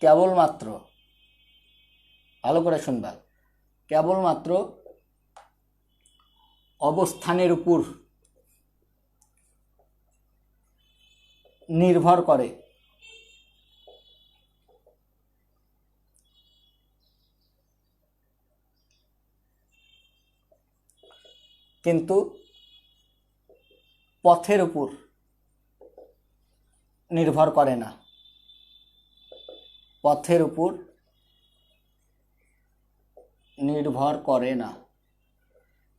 কেবলমাত্র, ভালো করে শুনবা, কেবলমাত্র অবস্থানের উপর নির্ভর করে। কিন্তু পথের উপর নির্ভর করে না, পথের উপর নির্ভর করে না।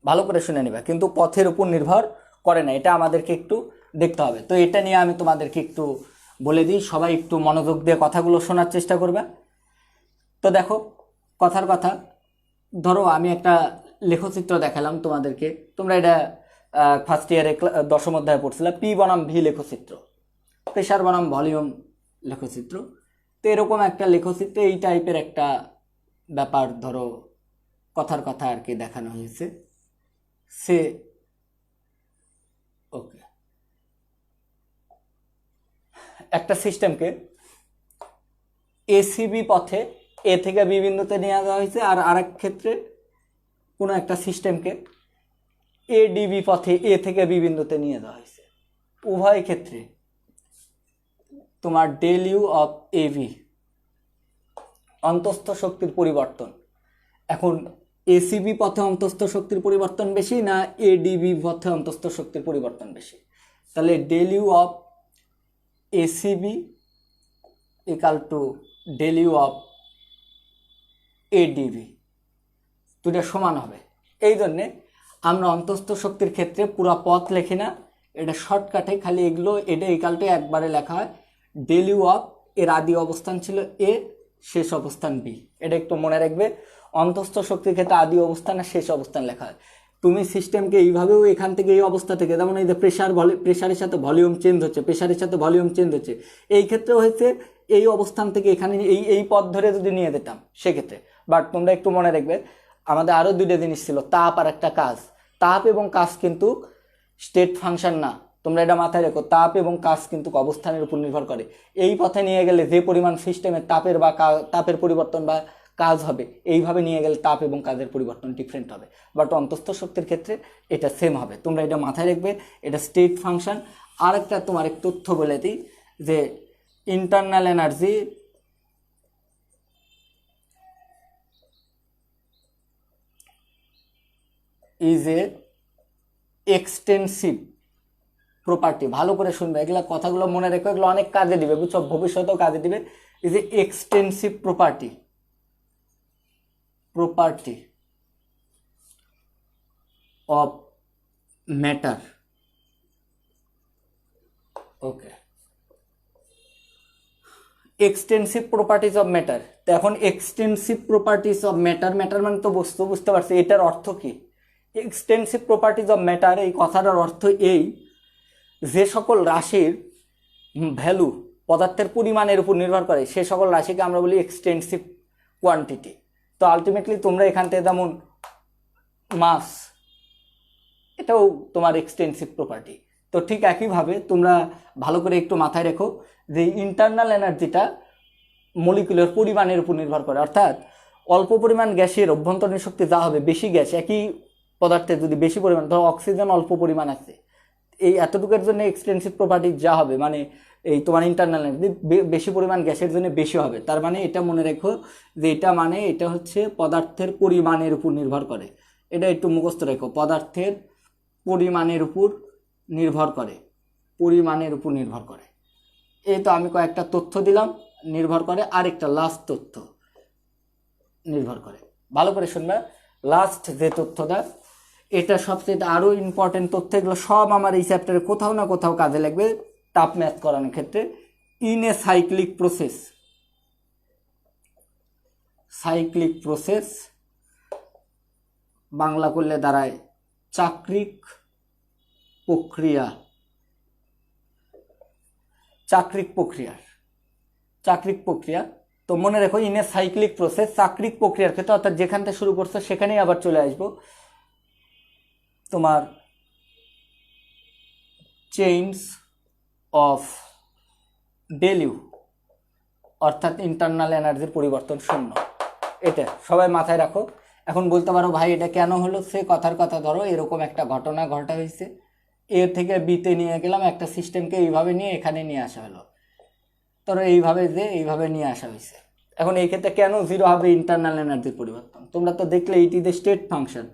ভালো করে শুনে নেবে, কিন্তু পথের উপর নির্ভর করে না, এটা আমাদেরকে একটু দেখতে হবে। তো এটা নিয়ে আমি তোমাদেরকে একটু বলে দিই, সবাই একটু মনোযোগ দিয়ে কথাগুলো শোনার চেষ্টা করবে। তো দেখো, কথার কথা, ধরো আমি একটা লেখচিত্র দেখালাম তোমাদেরকে, তোমরা এটা ফার্স্ট ইয়ারে দশম অধ্যায়ে পড়ছিলাম, পি বনাম ভি লেখচিত্র, প্রেসার বনাম ভলিউম লেখচিত্র। তো এরকম একটা লেখচিত্রে এই টাইপের একটা ব্যাপার ধরো কথার কথা আর কি দেখানো হয়েছে। সে ওকে, একটা সিস্টেমকে এসিবি পথে এ থেকে বি বিন্দুতে নিয়ে যাওয়া হয়েছে, আর আরেক ক্ষেত্রে কোনো একটা সিস্টেমকে এডিবি পথে এ থেকে বি বিন্দুতে নিয়ে যাওয়া হয়েছে। উভয় ক্ষেত্রে তোমার ডেল ইউ অফ এবি অন্তস্থ শক্তির পরিবর্তন, এখন এসিবি পথে অন্তস্থ শক্তির পরিবর্তন বেশি না এডিবি পথে অন্তস্থ শক্তির পরিবর্তন বেশি? তাহলে del U of ACB equal to del U of ADB, দুটা সমান হবে। এই জন্যে আমরা অন্তস্থ শক্তির ক্ষেত্রে পুরো পথ লেখি না, এটা শর্টকাটে খালি এগুলো এটা ইকাল টু একবারে লেখা হয় ডেল ইউ অফ এর আদি অবস্থান ছিল এ, শেষ অবস্থান বি। এটা একটু মনে রাখবে, অন্তস্থ শক্তির ক্ষেত্রে আদি অবস্থান আর শেষ অবস্থান লেখা হয়। তুমি সিস্টেমকে এইভাবেও এখান থেকে এই অবস্থা থেকে, যেমন এই যে প্রেশারের সাথে ভলিউম চেঞ্জ হচ্ছে, প্রেশারের সাথে ভলিউম চেঞ্জ হচ্ছে, এই ক্ষেত্রেও হয়েছে এই অবস্থান থেকে এখানে এই পথ ধরে যদি নিয়ে যেতাম সেক্ষেত্রে। বাট তোমরা একটু মনে রাখবে আমাদের আরও দুইটা জিনিস ছিল, তাপ আর একটা কাজ। তাপ এবং কাজ কিন্তু স্টেট ফাংশন না, তোমরা এটা মাথায় রেখো। তাপ এবং কাজ কিন্তু অবস্থানের উপর নির্ভর করে। এই পথে নিয়ে গেলে যে পরিমাণ সিস্টেমের তাপের বা তাপের পরিবর্তন বা কাজ হবে, এইভাবে নিয়ে গেলে তাপ এবং কাজের পরিবর্তন ডিফারেন্ট হবে। বাট অন্তস্থ শক্তির ক্ষেত্রে এটা সেম হবে, তোমরা এটা মাথায় রাখবে, এটা স্টেট ফাংশন। আর একটা তোমার এক তথ্য বলে দিই যে internal energy is A extensive property. ভালো করে শুনবে, এগুলো কথাগুলো মনে রেখো, এগুলো অনেক কাজে দিবে, বুঝছো, ভবিষ্যতেও কাজে দিবে। Is a extensive property of matter. Okay, extensive properties of matter. তো এখন extensive properties of matter, matter মানে তো বস্তু, বুঝতে পারছি। এটার অর্থ কি? এক্সটেন্সিভ প্রপার্টিজ অফ ম্যাটার এই কথাটার অর্থ এই, যে সকল রাশির ভ্যালু পদার্থের পরিমাণের উপর নির্ভর করে সে সকল রাশিকে আমরা বলি এক্সটেন্সিভ কোয়ান্টিটি। তো আলটিমেটলি তোমরা এখান থেকে যেমন মাস, এটাও তোমার এক্সটেন্সিভ প্রপার্টি। তো ঠিক একইভাবে তোমরা ভালো করে একটু মাথায় রেখো যে ইন্টারনাল এনার্জিটা মলিকুলার পরিমাণের উপর নির্ভর করে। অর্থাৎ অল্প পরিমাণ গ্যাসের অভ্যন্তরীণ শক্তি যা হবে, বেশি গ্যাস একই পদার্থে যদি বেশি পরিমাণ, ধরো অক্সিজেন অল্প পরিমাণ আছে, এই এতটুকুর জন্য এক্সটেন্সিভ প্রপার্টি যা হবে, মানে এই তোমার ইন্টারনাল এনার্জি বেশি পরিমাণ গ্যাসের জন্য বেশি হবে। তার মানে এটা মনে রেখো যে এটা মানে এটা হচ্ছে পদার্থের পরিমাণের উপর নির্ভর করে। এটা একটু মুখস্থ রেখো, পদার্থের পরিমাণের উপর নির্ভর করে, পরিমাণের উপর নির্ভর করে। এই তো আমি কয়েকটা তথ্য দিলাম, নির্ভর করে। আরেকটা লাস্ট তথ্য নির্ভর করে, ভালো করে শুনবে। লাস্ট যে তথ্যটা, এটা সবচেয়ে আরও ইম্পর্টেন্ট তথ্য। এগুলো সব আমার এই চ্যাপ্টারে কোথাও না কোথাও কাজে লাগবে তাপ ম্যাথ করানোর ক্ষেত্রে। In a cyclic process, cyclic process Bangla করলে দাঁড়ায় চাক্রিক প্রক্রিয়া, চাক্রিক প্রক্রিয়া। তো মনে রেখো ইন এ সাইক্লিক প্রসেস, চাক্রিক প্রক্রিয়ার ক্ষেত্রে, অর্থাৎ যেখান থেকে শুরু করছে সেখানেই আবার চলে আসবো। তোমার চেঞ্জ অফ ডেল ইউ অর্থাৎ ইন্টারনাল এনার্জির পরিবর্তন শূন্য, এটা সবাই মাথায় রাখো। এখন বলতে পারো ভাই এটা কেন হলো? সে কথার কথা, ধরো এরকম একটা ঘটনা ঘটা হয়েছে, এ থেকে বিতে নিয়ে গেলাম, একটা সিস্টেমকে এইভাবে নিয়ে এখানে নিয়ে আসা হলো, ধরো এইভাবে যে এইভাবে নিয়ে আসা হয়েছে। এখন এই ক্ষেত্রে কেন জিরো হবে? ইন্টারনাল এনার্জির পরিবর্তন। তোমরা তো দেখলে এটি যে স্টেট ফাংশন,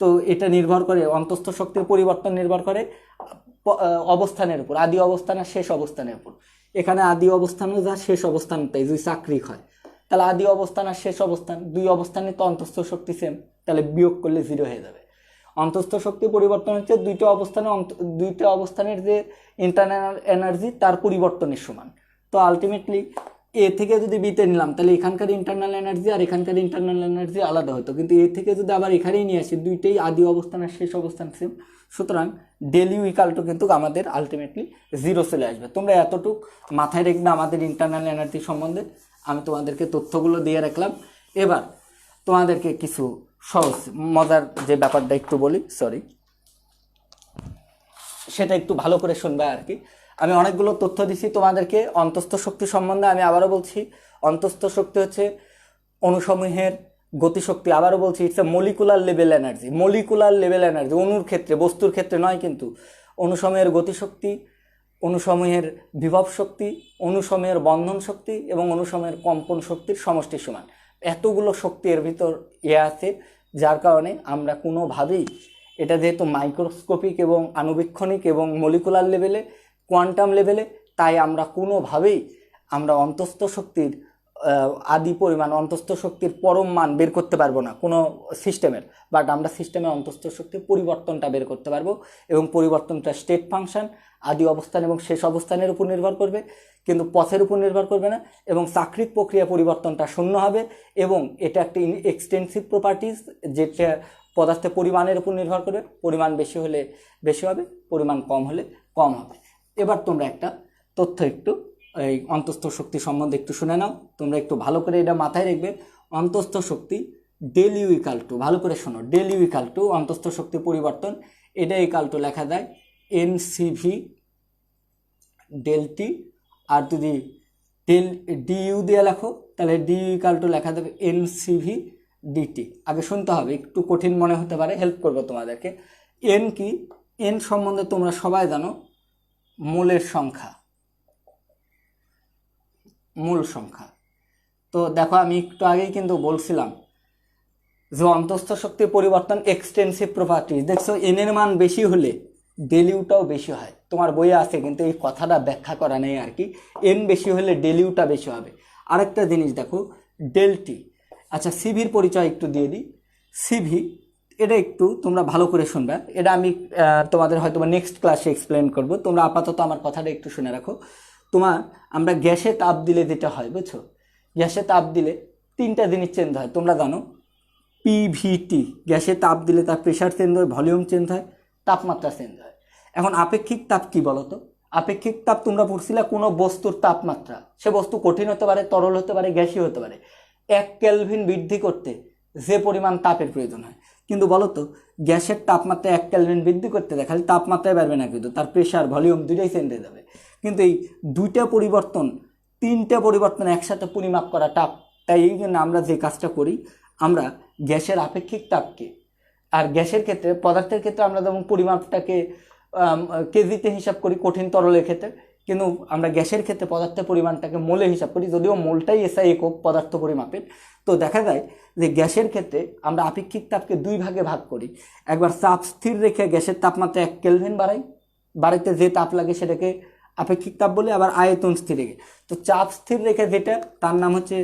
তো এটা নির্ভর করে অন্তস্থ শক্তির পরিবর্তন নির্ভর করে অবস্থানের উপর, আদি অবস্থান আর শেষ অবস্থানের উপর। এখানে আদি অবস্থানও যা, শেষ অবস্থানটাই যদি চাক্রিক হয়, তাহলে আদি অবস্থান আর শেষ অবস্থান দুই অবস্থানে তো অন্তস্থ শক্তি সেম, তাহলে বিয়োগ করলে জিরো হয়ে যাবে। অন্তস্থ শক্তি পরিবর্তন হচ্ছে দুইটা অবস্থানের যে ইন্টারনাল এনার্জি তার পরিবর্তনের সমান। তো আলটিমেটলি এ থেকে যদি বিতে নিলাম তাহলে এখানকার ইন্টারনাল এনার্জি আর এখানকার ইন্টারনাল এনার্জি আলাদা হতো, কিন্তু এ থেকে যদি আবার এখানেই নিয়ে আসি, দুইটাই আদি অবস্থান আর শেষ অবস্থান সেম, সুতরাং ডেল ইউ ইকাল টু কিন্তু আমাদের আলটিমেটলি জিরো চলে আসবে। তোমরা এতটুক মাথায় রাখবে আমাদের ইন্টারনাল এনার্জি সম্বন্ধে আমি তোমাদেরকে তথ্যগুলো দিয়ে রাখলাম। এবার তোমাদেরকে কিছু সহজ মজার যে ব্যাপারটা একটু বলি, সরি, সেটা একটু ভালো করে শুনবে আর কি। আমি অনেকগুলো তথ্য দিছি তোমাদেরকে অন্তস্থ শক্তি সম্বন্ধে। আমি আবারও বলছি, অন্তস্থ শক্তি হচ্ছে অণুসমূহের গতিশক্তি। আবারও বলছি, it's a molecular level energy. Molecular level energy, অণুর ক্ষেত্রে, বস্তুর ক্ষেত্রে নয় কিন্তু। অণুসমূহের গতিশক্তি, অণুসমূহের বিভব শক্তি, অণুসমূহের বন্ধন শক্তি এবং অণুসমূহের কম্পন শক্তির সমষ্টি সমান। এতগুলো শক্তি এর ভিতর আছে, যার কারণে আমরা কোনোভাবেই এটা যেহেতু মাইক্রোস্কোপিক এবং আণুবীক্ষণিক এবং মলিকুলার লেভেলে, কোয়ান্টাম লেভেলে, তাই আমরা কোনোভাবেই আমরা অন্তস্থ শক্তির আদি পরিমাণ, অন্তস্থ শক্তির পরম মান বের করতে পারবো না কোনো সিস্টেমের, বাট আমরা সিস্টেমে অন্তস্থ শক্তির পরিবর্তনটা বের করতে পারবো, এবং পরিবর্তনটা স্টেট ফাংশন, আদি অবস্থান এবং শেষ অবস্থানের উপর নির্ভর করবে, কিন্তু পথের উপর নির্ভর করবে না, এবং চাকরিক প্রক্রিয়া পরিবর্তনটা শূন্য হবে, এবং এটা একটা এক্সটেন্সিভ প্রপার্টিজ, যেটা পদার্থের পরিমাণের উপর নির্ভর করবে। পরিমাণ বেশি হলে বেশি হবে, পরিমাণ কম হলে কম হবে। এবার তোমরা একটা তথ্য একটু এই অন্তস্থ শক্তি সম্বন্ধে একটু শুনে নাও, তোমরা একটু ভালো করে এটা মাথায় রাখবে। অন্তস্থ শক্তি ডেল ইউ ইকাল টু, ভালো করে শোনো, ডেল ইউ ইকাল টু অন্তস্থ শক্তি পরিবর্তন, এটা ইকাল টু লেখা যায় এনসিভি ডেল টি, আর যদি ডেল ডিইউ দিয়ে লেখো তাহলে ডিইউ ইকাল টু লেখা যাবে এনসিভি ডিটি। আগে শুনতে হবে, একটু কঠিন মনে হতে পারে, হেল্প করবো তোমাদেরকে। এন কি? এন সম্বন্ধে তোমরা সবাই জানো, মোলের সংখ্যা, মূল সংখ্যা। তো দেখো আমি একটু আগেই কিন্তু বলছিলাম যে অন্তস্থ শক্তির পরিবর্তন এক্সটেন্সিভ প্রপার্টিজ। দেখছো এন এর মান বেশি হলে ডেলিউটাও বেশি হয়, তোমার বইয়ে আছে কিন্তু এই কথাটা ব্যাখ্যা করা নেই আর কি। এন বেশি হলে ডেলিউটা বেশি হবে। আরেকটা জিনিস দেখো ডেলটি। আচ্ছা সিভির পরিচয় একটু দিয়ে দিই। সিভি এটা একটু তোমরা ভালো করে শুনবে, এটা আমি তোমাদের হয়তো নেক্সট ক্লাসে এক্সপ্লেন করব, তোমরা আপাতত আমার কথাটা একটু শুনে রাখো। তোমার আমরা গ্যাসে তাপ দিলে যেটা হয়, বুঝছো, গ্যাসে তাপ দিলে তিনটা জিনিস চেঞ্জ হয় তোমরা জানো। পিভিটি, গ্যাসে তাপ দিলে তার প্রেশার চেঞ্জ হয়, ভলিউম চেঞ্জ হয়, তাপমাত্রা চেঞ্জ হয়। এখন আপেক্ষিক তাপ কি বলো তো? আপেক্ষিক তাপ তোমরা পড়ছিলে কোনো বস্তুর তাপমাত্রা, সে বস্তু কঠিন হতে পারে, তরল হতে পারে, গ্যাসীয় হতে পারে, 1 কেলভিন বৃদ্ধি করতে যে পরিমাণ তাপের প্রয়োজন হয়। কিন্তু বলো তো গ্যাসের তাপমাত্রা 1 কেলভিন বৃদ্ধি করতে দেয়, খালি তাপমাত্রায় বাড়বে না, কিন্তু তার প্রেশার ভলিউম দুইটাই চেঞ্জ হয়ে যাবে। কিন্তু এই দুইটা পরিবর্তন, তিনটা পরিবর্তন একসাথে পরিমাপ করা টাফ। তাই এই জন্য আমরা যে কাজটা করি, আমরা গ্যাসের আপেক্ষিক তাপকে, আর গ্যাসের ক্ষেত্রে, পদার্থের ক্ষেত্রে আমরা যেমন পরিমাপটাকে কেজিতে হিসাব করি কঠিন তরলের ক্ষেত্রে, কিন্তু আমরা গ্যাসের ক্ষেত্রে পদার্থের পরিমাণটাকে মোলে হিসাব করি, যদিও মোলটাই এসআই একক পদার্থ পরিমাপের। তো দেখা যায় যে গ্যাসের ক্ষেত্রে আমরা আপেক্ষিক তাপকে দুই ভাগে ভাগ করি। একবার চাপ স্থির রেখে গ্যাসের তাপমাত্রা 1 কেলভিন বাড়াইতে যে তাপ লাগে সেটাকে আপেক্ষিক তাপ বলে, আবার আয়তন স্থির রেখে, তো চাপ স্থির রেখে যেটা তার নাম হচ্ছে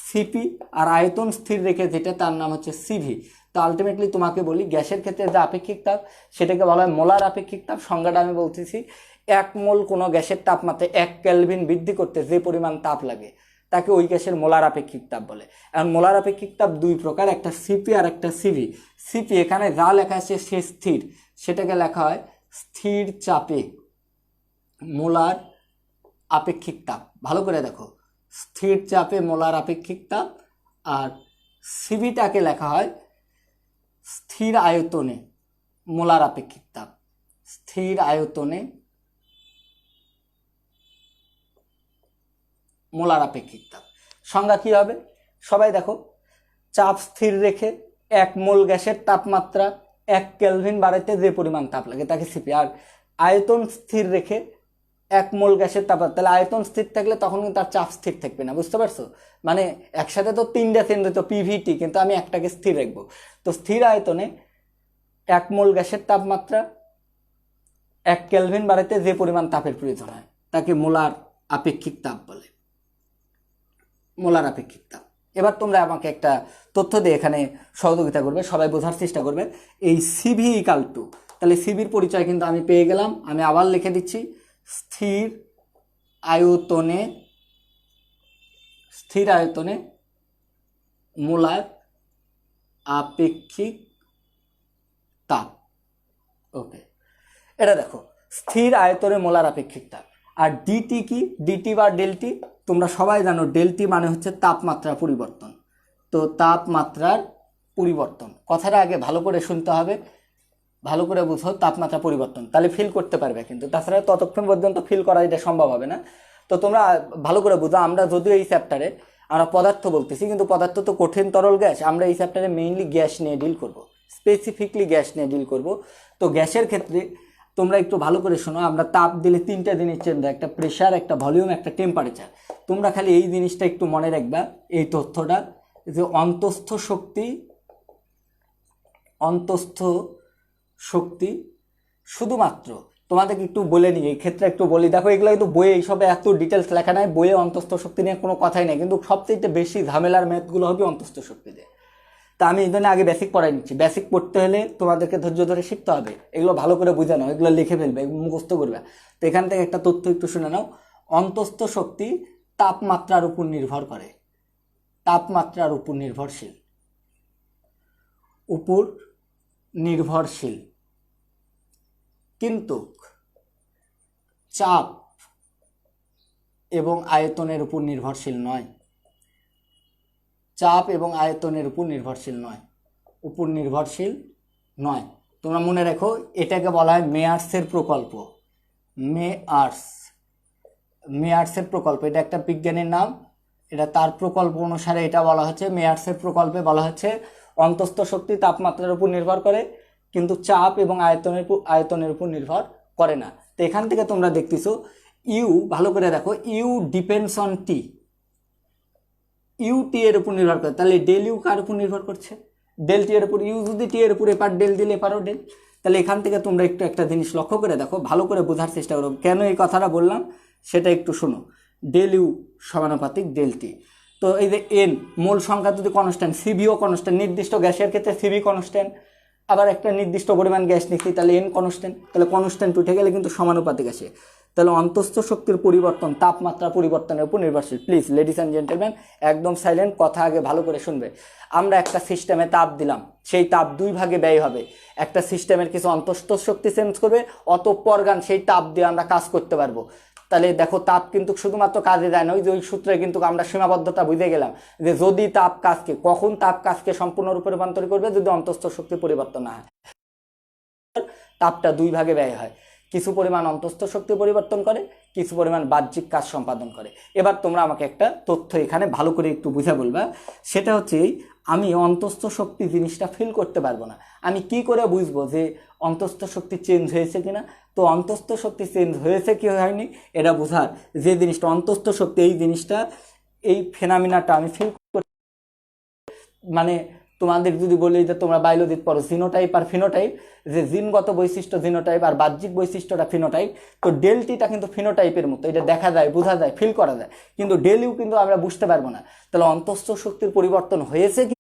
সিপি, আর আয়তন স্থির রেখে যেটা তার নাম হচ্ছে সিভি। তো আলটিমেটলি তোমাকে বলি গ্যাসের ক্ষেত্রে যে আপেক্ষিক তাপ সেটাকে বলা হয় মোলার আপেক্ষিক তাপ। সংজ্ঞাটা আমি বলতেছি, 1 মোল কোনো গ্যাসের তাপমাত্রায় 1 কেলভিন বৃদ্ধি করতে যে পরিমাণ তাপ লাগে তাকে ওই গ্যাসের মোলার আপেক্ষিক তাপ বলে। এখন মোলার আপেক্ষিক তাপ দুই প্রকার, একটা সিপি আর একটা সিভি। সিপি এখানে যা লেখা আছে সে স্থির, সেটাকে লেখা হয় স্থির চাপে মোলার আপেক্ষিক তাপ। ভালো করে দেখো, স্থির চাপে মোলার আপেক্ষিক তাপ, আর সিভিটাকে লেখা হয় স্থির আয়তনে মোলার আপেক্ষিক তাপ। স্থির আয়তনে মোলার আপেক্ষিক তাপ সংজ্ঞা কি হবে সবাই দেখো, চাপ স্থির রেখে 1 মোল গ্যাসের তাপমাত্রা 1 কেলভিন বাড়াইতে যে পরিমাণ তাপ লাগে তাকে সিপি। আর আয়তন স্থির রেখে 1 মোল গ্যাসের তাপমাত্রা, তাহলে আয়তন স্থির থাকলে তখন কিন্তু তার চাপ স্থির থাকবে না, বুঝতে পারছো? মানে একসাথে তো তিনটা চেঞ্জ হতো পিভিটি, কিন্তু আমি একটাকে স্থির রাখবো। তো স্থির আয়তনে 1 মোল গ্যাসের তাপমাত্রা 1 কেলভিন বাড়াইতে যে পরিমাণ তাপের প্রয়োজন হয় তাকে মোলার আপেক্ষিক তাপ বলে, মোলার আপেক্ষিক তাপ। এবার তোমরা আমাকে একটা তথ্য দিয়ে এখানে সহযোগিতা করবে, সবাই বোঝার চেষ্টা করবে। এই সিভি ইকাল টু, তাহলে সিভির পরিচয় কিন্তু আমি পেয়ে গেলাম, আমি আবার লিখে দিচ্ছি, স্থির আয়তনে স্থির আয়তনে মোলার আপেক্ষিক তাপ। ওকে, এটা দেখো স্থির আয়তনে মোলার আপেক্ষিক তাপ। আর ডিটি কি? ডিটি বা ডেলটি তোমরা সবাই জানো, ডেলটি মানে হচ্ছে তাপমাত্রা পরিবর্তন। তো তাপমাত্রার পরিবর্তন কথাটা আগে ভালো করে শুনতে হবে, ভালো করে বুঝো তাপমাত্রা পরিবর্তন, তাহলে ফিল করতে পারবে। কিন্তু তাছাড়া ততক্ষণ পর্যন্ত ফিল করা এটা সম্ভব হবে না। তো তোমরা ভালো করে বুঝো, আমরা যদিও এই চ্যাপ্টারে আমরা পদার্থ বলতেছি, কিন্তু পদার্থ তো কঠিন তরল গ্যাস। আমরা এই চ্যাপ্টারে মেইনলি গ্যাস নিয়ে ডিল করব, স্পেসিফিকলি গ্যাস নিয়ে ডিল করব। তো গ্যাসের ক্ষেত্রে তোমরা একটু ভালো করে শোনো, আমরা তাপ দিলে তিনটা জিনিস চেঞ্জ হয়, একটা প্রেশার, একটা ভলিউম, একটা টেম্পারেচার। তোমরা খালি এই জিনিসটা একটু মনে রাখবা, এই তথ্যটা, যে অন্তস্থ শক্তি শুধুমাত্র তোমাদেরকে একটু বলে নিই, এই ক্ষেত্রে একটু বলি। দেখো এগুলো কিন্তু বইয়ে এইসবে এত ডিটেলস লেখা নাই, বইয়ে অন্তস্থ শক্তি নিয়ে কোনো কথাই নেই, কিন্তু সবচেয়ে বেশি ঝামেলার ম্যাথগুলো হবে অন্তস্থ শক্তি দিয়ে। তা আমি এই জন্য আগে বেসিক পড়াই নিচ্ছি। বেসিক পড়তে হলে তোমাদেরকে ধৈর্য ধরে শিখতে হবে, এগুলো ভালো করে বোঝানো, এগুলো লিখে ফেলবে, মুখস্থ করবে। তো এখান থেকে একটা তথ্য একটু শুনে নাও। অন্তস্থ শক্তি তাপমাত্রার উপর নির্ভর করে, তাপমাত্রার উপর নির্ভরশীল, কিন্তু চাপ এবং আয়তনের উপর নির্ভরশীল নয়। চাপ এবং আয়তনের উপর নির্ভরশীল নয়। তোমরা মনে রেখো, এটাকে বলা হয় মেয়ার্সের প্রকল্প। মেয়ার্সের প্রকল্প, এটা একটা বিজ্ঞানীর নাম, এটা তার প্রকল্প অনুসারে এটা বলা হচ্ছে। মেয়ার্সের প্রকল্পে বলা হচ্ছে অন্তস্থ শক্তি তাপমাত্রার উপর নির্ভর করে, কিন্তু চাপ এবং আয়তনের উপর নির্ভর করে না। তো এখান থেকে তোমরা দেখতেছো ইউ, ভালো করে দেখো, U depends on T, U T এর উপর নির্ভর করে। তাহলে ডেল ইউ কার উপর নির্ভর করছে? ডেল টি এর উপর। ইউ যদি টি এর উপর এপার ডেল দিলে এপারও ডেল। তাহলে এখান থেকে তোমরা একটু একটা জিনিস লক্ষ্য করে দেখো, ভালো করে বোঝার চেষ্টা করো কেন এই কথাটা বললাম, সেটা একটু শোনো। ডেল ইউ সমানুপাতিক ডেল টি। তো এই যে এন, মোল সংখ্যা যদি কনস্ট্যান্ট, সিবিও কনস্ট্যান্ট, নির্দিষ্ট গ্যাসের ক্ষেত্রে সিবি কনস্ট্যান্ট, আবার একটা নির্দিষ্ট পরিমাণ গ্যাস নিচ্ছি তাহলে এন কনস্ট্যান্ট, তাহলে কনস্ট্যান্ট উঠে গেলে কিন্তু সমানুপাতিক আসে। তাহলে অন্তস্থ শক্তির পরিবর্তন তাপমাত্রা পরিবর্তনের উপর নির্ভরশীল। প্লিজ লেডিস অ্যান্ড জেন্টলম্যান, একদম সাইলেন্ট, কথা আগে ভালো করে শুনবে। আমরা একটা সিস্টেমে তাপ দিলাম, সেই তাপ দুই ভাগে ব্যয় হবে। একটা সিস্টেমের কিছু অন্তস্থ শক্তি চেঞ্জ করবে, অতঃপর সেই তাপ দিয়ে আমরা কাজ করতে পারবো। তাহলে দেখো তাপ কিন্তু শুধুমাত্র কাজে দেয় না, ওই যে ওই সূত্রে কিন্তু আমরা সীমাবদ্ধতা বুঝে গেলাম যে যদি তাপ কাজকে, কখন তাপ কাজকে সম্পূর্ণরূপে রূপান্তর করবে, যদি অন্তস্থ শক্তি পরিবর্তন না হয়। তাপটা দুই ভাগে ব্যয় হয়, কিছু পরিমাণ অন্তস্থ শক্তি পরিবর্তন করে, কিছু পরিমাণ বাহ্যিক কাজ সম্পাদন করে। এবার তোমরা আমাকে একটা তথ্য এখানে ভালো করে একটু বুঝা বলবা, সেটা হচ্ছে আমি অন্তস্থ শক্তি জিনিসটা ফিল করতে পারবো না, আমি কি করে বুঝবো যে অন্তস্থ শক্তি চেঞ্জ হয়েছে কিনা? তো অন্তস্থ শক্তি চেঞ্জ হয়েছে কি হয়নি এটা বোঝার যে জিনিসটা অন্তস্থ শক্তি, এই জিনিসটা, এই ফেনামিনাটা আমি ফিল করতে, মানে তোমাদের যদি বলি যে তোমরা বায়োলজিতে পড়ো জিনোটাইপ আর ফিনোটাইপ, যে জিনগত বৈশিষ্ট্য জিনোটাইপ আর বাহ্যিক বৈশিষ্ট্যটা ফিনোটাইপ, তো ডেলটিটা কিন্তু ফিনোটাইপের মতো, এটা দেখা যায়, বোঝা যায়, ফিল করা যায়, কিন্তু ডেলিউ কিন্তু আমরা বুঝতে পারবো না। তাহলে অন্তস্থ শক্তির পরিবর্তন হয়েছে কি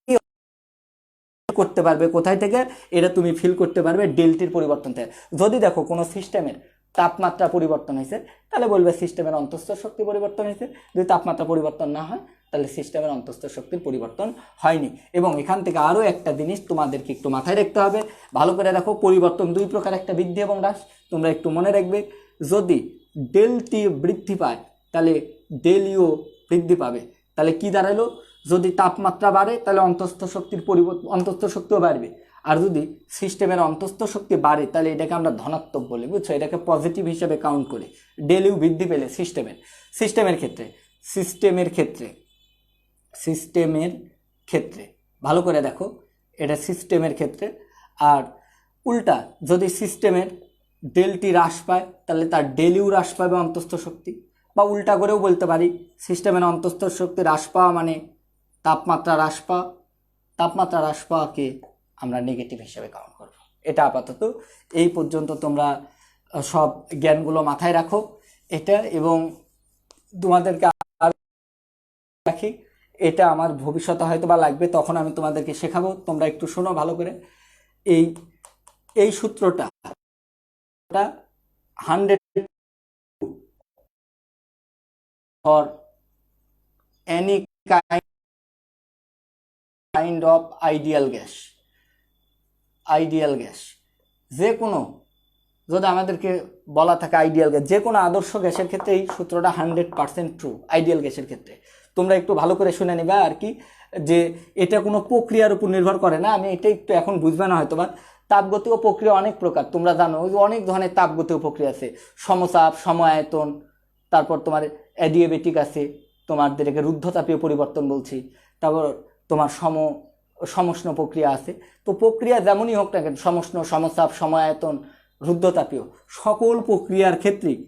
করতে পারবে কোথায় থেকে? এটা তুমি ফিল করতে পারবে ডেলটির পরিবর্তন থেকে। যদি দেখো কোনো সিস্টেমের তাপমাত্রা পরিবর্তন হয়েছে, তাহলে বলবে সিস্টেমের অন্তস্থ শক্তি পরিবর্তন হয়েছে। যদি তাপমাত্রা পরিবর্তন না হয়, তাহলে সিস্টেমের অন্তস্থ শক্তির পরিবর্তন হয়নি। এবং এখান থেকে আরও একটা জিনিস তোমাদেরকে একটু মাথায় রাখতে হবে, ভালো করে দেখো, পরিবর্তন দুই প্রকার, একটা বৃদ্ধি এবং হ্রাস। তোমরা একটু মনে রাখবে, যদি ডেলটি বৃদ্ধি পায় তাহলে ডেলিও বৃদ্ধি পাবে। তাহলে কি দাঁড়ালো? যদি তাপমাত্রা বাড়ে তাহলে অন্তস্থ শক্তিও বাড়বে, আর যদি সিস্টেমের অন্তস্থ শক্তি বাড়ে তাহলে এটাকে আমরা ধনাত্মক বলি, বুঝছো? এটাকে পজিটিভ হিসেবে কাউন্ট করি। ডেলিউ বৃদ্ধি পেলে সিস্টেমের ক্ষেত্রে ভালো করে দেখো, এটা সিস্টেমের ক্ষেত্রে। আর উল্টা, যদি সিস্টেমের ডেলটি হ্রাস পায় তাহলে তার ডেলিউ হ্রাস পাবে অন্তস্থ শক্তি। বা উল্টা করেও বলতে পারি, সিস্টেমের অন্তস্থ শক্তি হ্রাস পাওয়া মানে তাপমাত্রা হ্রাস পাওয়াকে আমরা নেগেটিভ হিসেবে কাউন্ট করব। এটা আপাতত এই পর্যন্ত তোমরা সব জ্ঞানগুলো মাথায় রাখো এটা, এবং তোমাদেরকে আর রাখি, এটা আমার ভবিষ্যতে হয়তো বা লাগবে, তখন আমি তোমাদেরকে শেখাবো। তোমরা একটু শোনো ভালো করে। এই সূত্রটা 100 for any kind of ideal gas, ideal gas যে কোনো, যদি আমাদেরকে বলা থাকে আইডিয়াল গ্যাস, যে কোনো আদর্শ গ্যাসের ক্ষেত্রে এই সূত্রটা 100% ট্রু। আইডিয়াল গ্যাসের ক্ষেত্রে তোমরা একটু ভালো করে শুনে নিবা আর কি, যে এটা কোনো প্রক্রিয়ার উপর নির্ভর করে না। আমি এটা একটু এখন বুঝবে না হয়তো, বা তাপগতীয় প্রক্রিয়া অনেক প্রকার, তোমরা জানো অনেক ধরনের তাপগতীয় প্রক্রিয়া আছে, সমচাপ, সমআয়তন, তারপর তোমার অ্যাডিয়াবেটিক আছে, তোমাদেরকে রুদ্ধতাপীয় পরিবর্তন বলছি, তারপর তোমার সমষ্ণ প্রক্রিয়া আছে। তো প্রক্রিয়া যেমনই হোক না কেন, সমষ্ণ, সমচাপ, সমআয়তন, রুদ্ধতাপীয়, সকল প্রক্রিয়ার ক্ষেত্রেই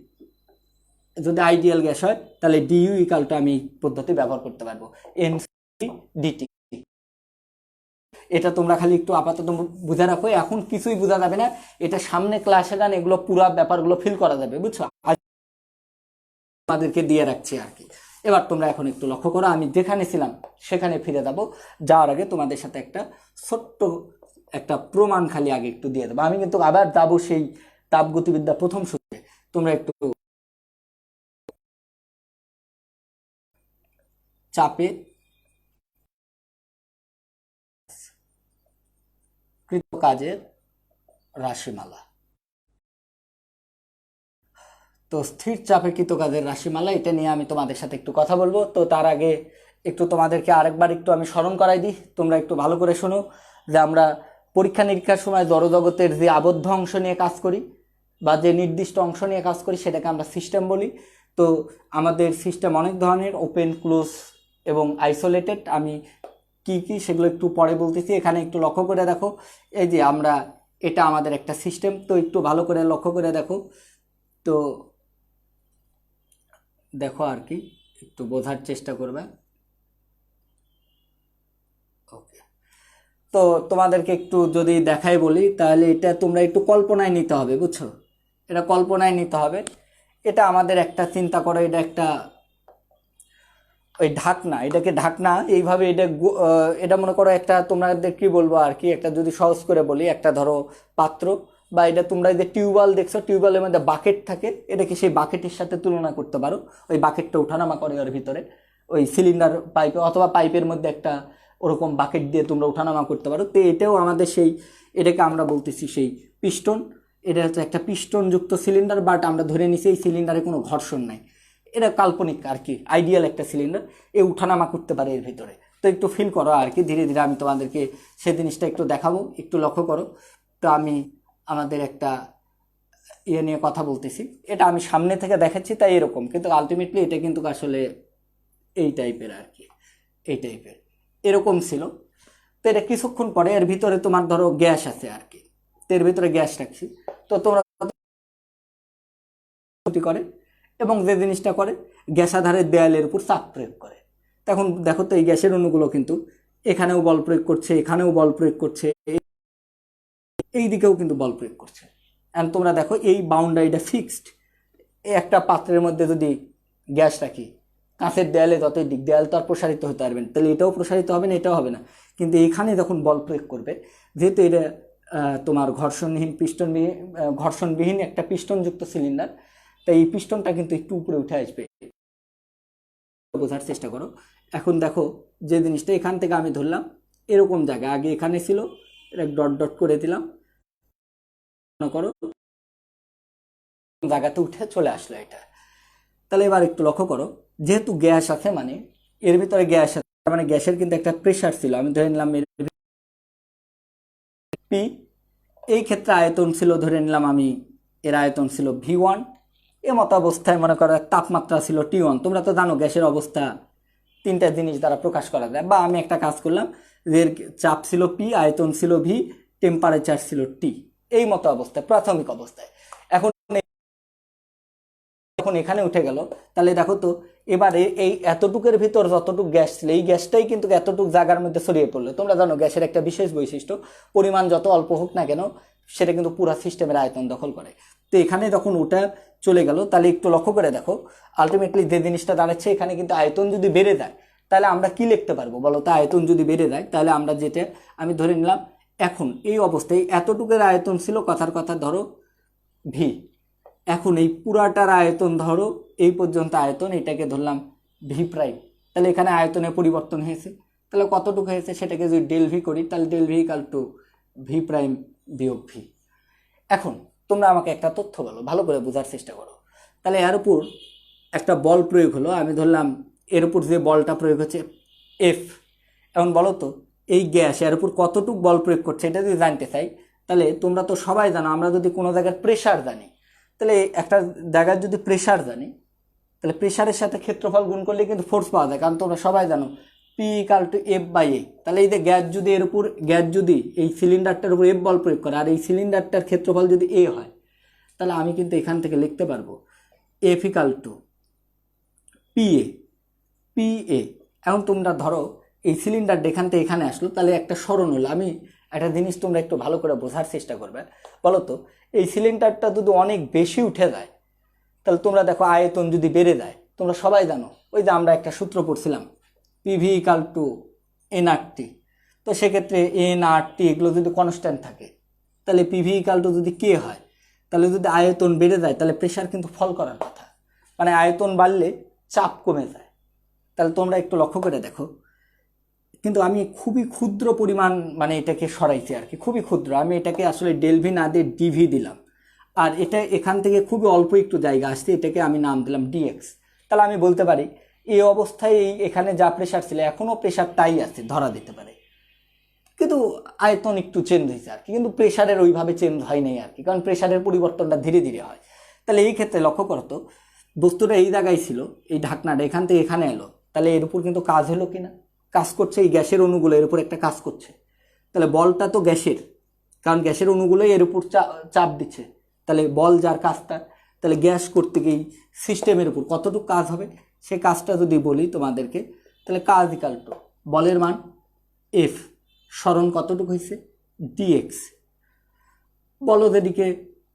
যদি আইডিয়াল গ্যাস হয় তাহলে ডিইউ ইকালটা আমি পদ্ধতি ব্যবহার করতে পারবো, এনসিডিটি। এটা তোমরা খালি একটু আপাতত বুঝে রাখো, এখন কিছুই বোঝা যাবে না, এটা সামনে ক্লাসে গান এগুলো পুরো ব্যাপারগুলো ফিল করা যাবে, বুঝছো? আমাদেরকে দিয়ে রাখছি আর কি। এবার তোমরা এখন একটু লক্ষ্য করো, আমি যেখানে ছিলাম সেখানে ফিরে যাব। যাওয়ার আগে তোমাদের সাথে একটা ছোট্ট একটা প্রমাণ খালি আগে একটু দিয়ে দেবো। আমি কিন্তু আবার যাবো সেই তাপগতিবিদ্যা প্রথম সূত্রে, তোমরা একটু চাপে কৃত কাজের রাশিমালা। তো স্থির চাপে কৃত কাজের রাশিমালা, এটা নিয়ে আমি তোমাদের সাথে একটু কথা বলবো। তো তার আগে একটু তোমাদেরকে আরেকবার একটু আমি স্মরণ করাই দিই, তোমরা একটু ভালো করে শোনো, যে আমরা পরীক্ষা নিরীক্ষার সময় জড়জগতের যে আবদ্ধ অংশ নিয়ে কাজ করি বা যে নির্দিষ্ট অংশ নিয়ে কাজ করি সেটাকে আমরা সিস্টেম বলি। তো আমাদের সিস্টেম অনেক ধরনের, ওপেন, ক্লোজ এবং আইসোলেটেড। আমি কি কি সেগুলো একটু পরে বলতেছি, এখানে একটু লক্ষ্য করে দেখো। এই যে আমরা, এটা আমাদের একটা সিস্টেম, তো একটু ভালো করে লক্ষ্য করে দেখো। তো দেখো আর কি, একটু বোঝার চেষ্টা করবে। ওকে, তো তোমাদেরকে একটু যদি দেখাই বলি তাহলে এটা তোমরা একটু কল্পনায় নিতে হবে, বুঝছো? এটা কল্পনায় নিতে হবে। এটা আমাদের একটা, চিন্তা করো, এটা একটা ওই ঢাকনা, এটাকে ঢাকনা এইভাবে, এটা মনে করো একটা, তোমাদের কি বলবো আর কি, একটা যদি সহজ করে বলি, একটা ধরো পাত্র, বা এটা তোমরা যে টিউবওয়েল দেখছো, টিউবওয়েলের মধ্যে বাকেট থাকে, এটাকে সেই বাকেটের সাথে তুলনা করতে পারো। ওই বাকেটটা উঠানামা করে ওর ভিতরে, ওই সিলিন্ডার পাইপে অথবা পাইপের মধ্যে একটা ওরকম বাকেট দিয়ে তোমরা উঠানামা করতে পারো। তো এটাও আমাদের সেই, এটাকে আমরা বলতেছি সেই পিস্টন। এটা হচ্ছে একটা পিস্টনযুক্ত সিলিন্ডার, বাট আমরা ধরে নিছি এই সিলিন্ডারে কোনো ঘর্ষণ নাই, এটা কাল্পনিক আর কি, আইডিয়াল একটা সিলিন্ডার, এ উঠানামা করতে পারে এর ভিতরে। তো একটু ফিল করো আর কি, ধীরে ধীরে আমি তোমাদেরকে সেই জিনিসটা একটু দেখাবো, একটু লক্ষ্য করো। তো আমি আমাদের একটা ইয়ে নিয়ে কথা বলতেছি, এটা আমি সামনে থেকে দেখাচ্ছি তাই এরকম, কিন্তু আলটিমেটলি এটা কিন্তু আসলে এই টাইপের আর কি, এই টাইপের এরকম ছিল। তো এটা কিছুক্ষণ পরে এর ভিতরে তোমার ধরো গ্যাস আছে আর কি, তো এর ভিতরে গ্যাস রাখছি। তো তোমরা ক্ষতি করে, এবং যে জিনিসটা করে, গ্যাসাধারের দেয়ালের উপর চাপ প্রয়োগ করে। তখন দেখো তো এই গ্যাসের অণুগুলো কিন্তু এখানেও বল প্রয়োগ করছে, এখানেও বল প্রয়োগ করছে, এই দিকেও কিন্তু বল প্রয়োগ করছে। এন্ড তোমরা দেখো এই বাউন্ডারিটা ফিক্সড। এই একটা পাত্রের মধ্যে যদি গ্যাস রাখি, কাঁচের দেয়ালে যতই দিক, দেয়াল তো আর প্রসারিত হতে পারবে না, তাহলে এটাও প্রসারিত হবে না, এটাও হবে না। কিন্তু এখানে যখন বল প্রয়োগ করবে, যেহেতু এটা তোমার ঘর্ষণবিহীন একটা পিস্টনযুক্ত সিলিন্ডার, তাই এই পিস্টনটা কিন্তু একটু উপরে উঠে আসবে, বোঝার চেষ্টা করো। এখন দেখো যে জিনিসটা এখান থেকে আমি ধরলাম এরকম জায়গা, আগে এখানে ছিল, এটা ডট ডট করে দিলাম, মনে করো জায়গাতে উঠে চলে আসলো এটা। তাহলে এবার একটু লক্ষ্য করো, যেহেতু গ্যাস আছে, মানে এর ভিতরে গ্যাস আছে, মানে গ্যাসের কিন্তু একটা প্রেশার ছিল, আমি ধরে নিলাম পি। এই ক্ষেত্রে আয়তন ছিল, ধরে নিলাম আমি এর আয়তন ছিল V1। মতো অবস্থায় মনে করো তাপমাত্রা ছিল T1। তোমরা তো জানো গ্যাসের অবস্থা তিনটা জিনিস দ্বারা প্রকাশ করা যায়, বা আমি একটা কাজ করলাম, এর চাপ ছিল P, আয়তন ছিল V, টেম্পারেচার ছিল T। এই মতো অবস্থায়, প্রাথমিক অবস্থায়। এখন যখন এখানে উঠে গেল, তাহলে দেখো তো এবারে এই এতটুকের ভিতর যতটুকু গ্যাস ছিল, এই গ্যাসটাই কিন্তু এতটুকু জায়গার মধ্যে ছড়িয়ে পড়লো। তোমরা জানো গ্যাসের একটা বিশেষ বৈশিষ্ট্য, পরিমাণ যত অল্প হোক না কেন সেটা কিন্তু পুরো সিস্টেমের আয়তন দখল করে। তো এখানে যখন ওটা চলে গেল, তাহলে একটু লক্ষ্য করে দেখো, আলটিমেটলি যে জিনিসটা দাঁড়াচ্ছে, এখানে কিন্তু আয়তন যদি বেড়ে যায় তাহলে আমরা কি লিখতে পারবো বলো তো? আয়তন যদি বেড়ে যায় তাহলে আমরা, যেটা আমি ধরে নিলাম এখন এই অবস্থায় এতটুকুর আয়তন ছিল, কথার কথা ধরো ভি, এখন এই পুরাটার আয়তন ধরো এই পর্যন্ত আয়তন, এটাকে ধরলাম ভি প্রাইম। তাহলে এখানে আয়তনের পরিবর্তন হয়েছে, তাহলে কতটুকু হয়েছে সেটাকে যদি ডেল ভি করি, তাহলে del V equal to V prime বিয়োগ ভি। এখন তোমরা আমাকে একটা তথ্য বলো, ভালো করে বোঝার চেষ্টা করো। তাহলে এর উপর একটা বল প্রয়োগ হলো, আমি ধরলাম এর উপর যে বলটা প্রয়োগ হচ্ছে এফ। এখন বলো তো এই গ্যাস এর উপর কতটুকু বল প্রয়োগ করছে এটা যদি জানতে চাই, তাহলে তোমরা তো সবাই জানো আমরা যদি কোনো জায়গার প্রেশার জানি, তাহলে একটা জায়গার যদি প্রেশার জানি, তাহলে প্রেশারের সাথে ক্ষেত্রফল গুণ করলে কিন্তু ফোর্স পাওয়া যায়, কারণ তোমরা সবাই জানো P equal to F by A. তাহলে এই যে গ্যাস যদি এর উপর গ্যাস যদি এই সিলিন্ডারটার উপর এফ বল প্রয়োগ করে আর এই সিলিন্ডারটার ক্ষেত্রফল যদি এ হয়, তাহলে আমি কিন্তু এখান থেকে লিখতে পারবো F equal two P A. P A. এখন তোমরা ধরো এই সিলিন্ডারটা এখান থেকে এখানে আসলো, তাহলে একটা স্মরণ হলো। আমি একটা জিনিস তোমরা একটু ভালো করে বোঝার চেষ্টা করবে। বলো তো এই সিলিন্ডারটা যদি অনেক বেশি উঠে যায়, তাহলে তোমরা দেখো আয়তন যদি বেড়ে যায়, তোমরা সবাই জানো ওই যে আমরা একটা সূত্র পড়ছিলাম পিভি ইকাল টু এন আর টি। তো সেক্ষেত্রে এন আর টি এগুলো যদি কনস্ট্যান্ট থাকে, তাহলে পিভি ইকাল টু যদি কে হয়, তাহলে যদি আয়তন বেড়ে যায় তাহলে প্রেশার কিন্তু ফল করার কথা, মানে আয়তন বাড়লে চাপ কমে যায়। তাহলে তোমরা একটু লক্ষ্য করে দেখো, কিন্তু আমি খুবই ক্ষুদ্র পরিমাণ মানে এটাকে সরাইছি আর কি, খুবই ক্ষুদ্র। আমি এটাকে আসলে ডেলভি না দিয়ে ডিভি দিলাম, আর এটা এখান থেকে খুবই অল্প একটু জায়গা আসছে, এটাকে আমি নাম দিলাম ডিএক্স। তাহলে আমি বলতে পারি এই অবস্থায় এখানে যা প্রেশার ছিল এখনও প্রেশারটাই আছে ধরা দিতে পারে, কিন্তু আয়তন একটু চেঞ্জ হয়েছে আর কি, কিন্তু প্রেশারের ওইভাবে চেঞ্জ হয় নাই আর কি, কারণ প্রেশারের পরিবর্তনটা ধীরে ধীরে হয়। তাহলে এই ক্ষেত্রে লক্ষ্য করতো বস্তুটা এই জায়গায় ছিল, এই ঢাকনাটা এখান থেকে এখানে এলো, তাহলে এর উপর কিন্তু কাজ হলো কিনা, কাজ করছে, এই গ্যাসের অণুগুলো এর উপর একটা কাজ করছে। তাহলে বলটা তো গ্যাসের, কারণ গ্যাসের অণুগুলোই এর উপর চাপ দিচ্ছে, তাহলে বল যার কাজটা, তাহলে গ্যাস করতে গিয়ে সিস্টেমের উপর কতটুকু কাজ হবে সে কাজটা যদি বলি তোমাদেরকে, তাহলে কাজ ইকাল টু বলের মান এফ, স্মরণ কতটুকু হয়েছে ডিএক্স, বলো যেদিকে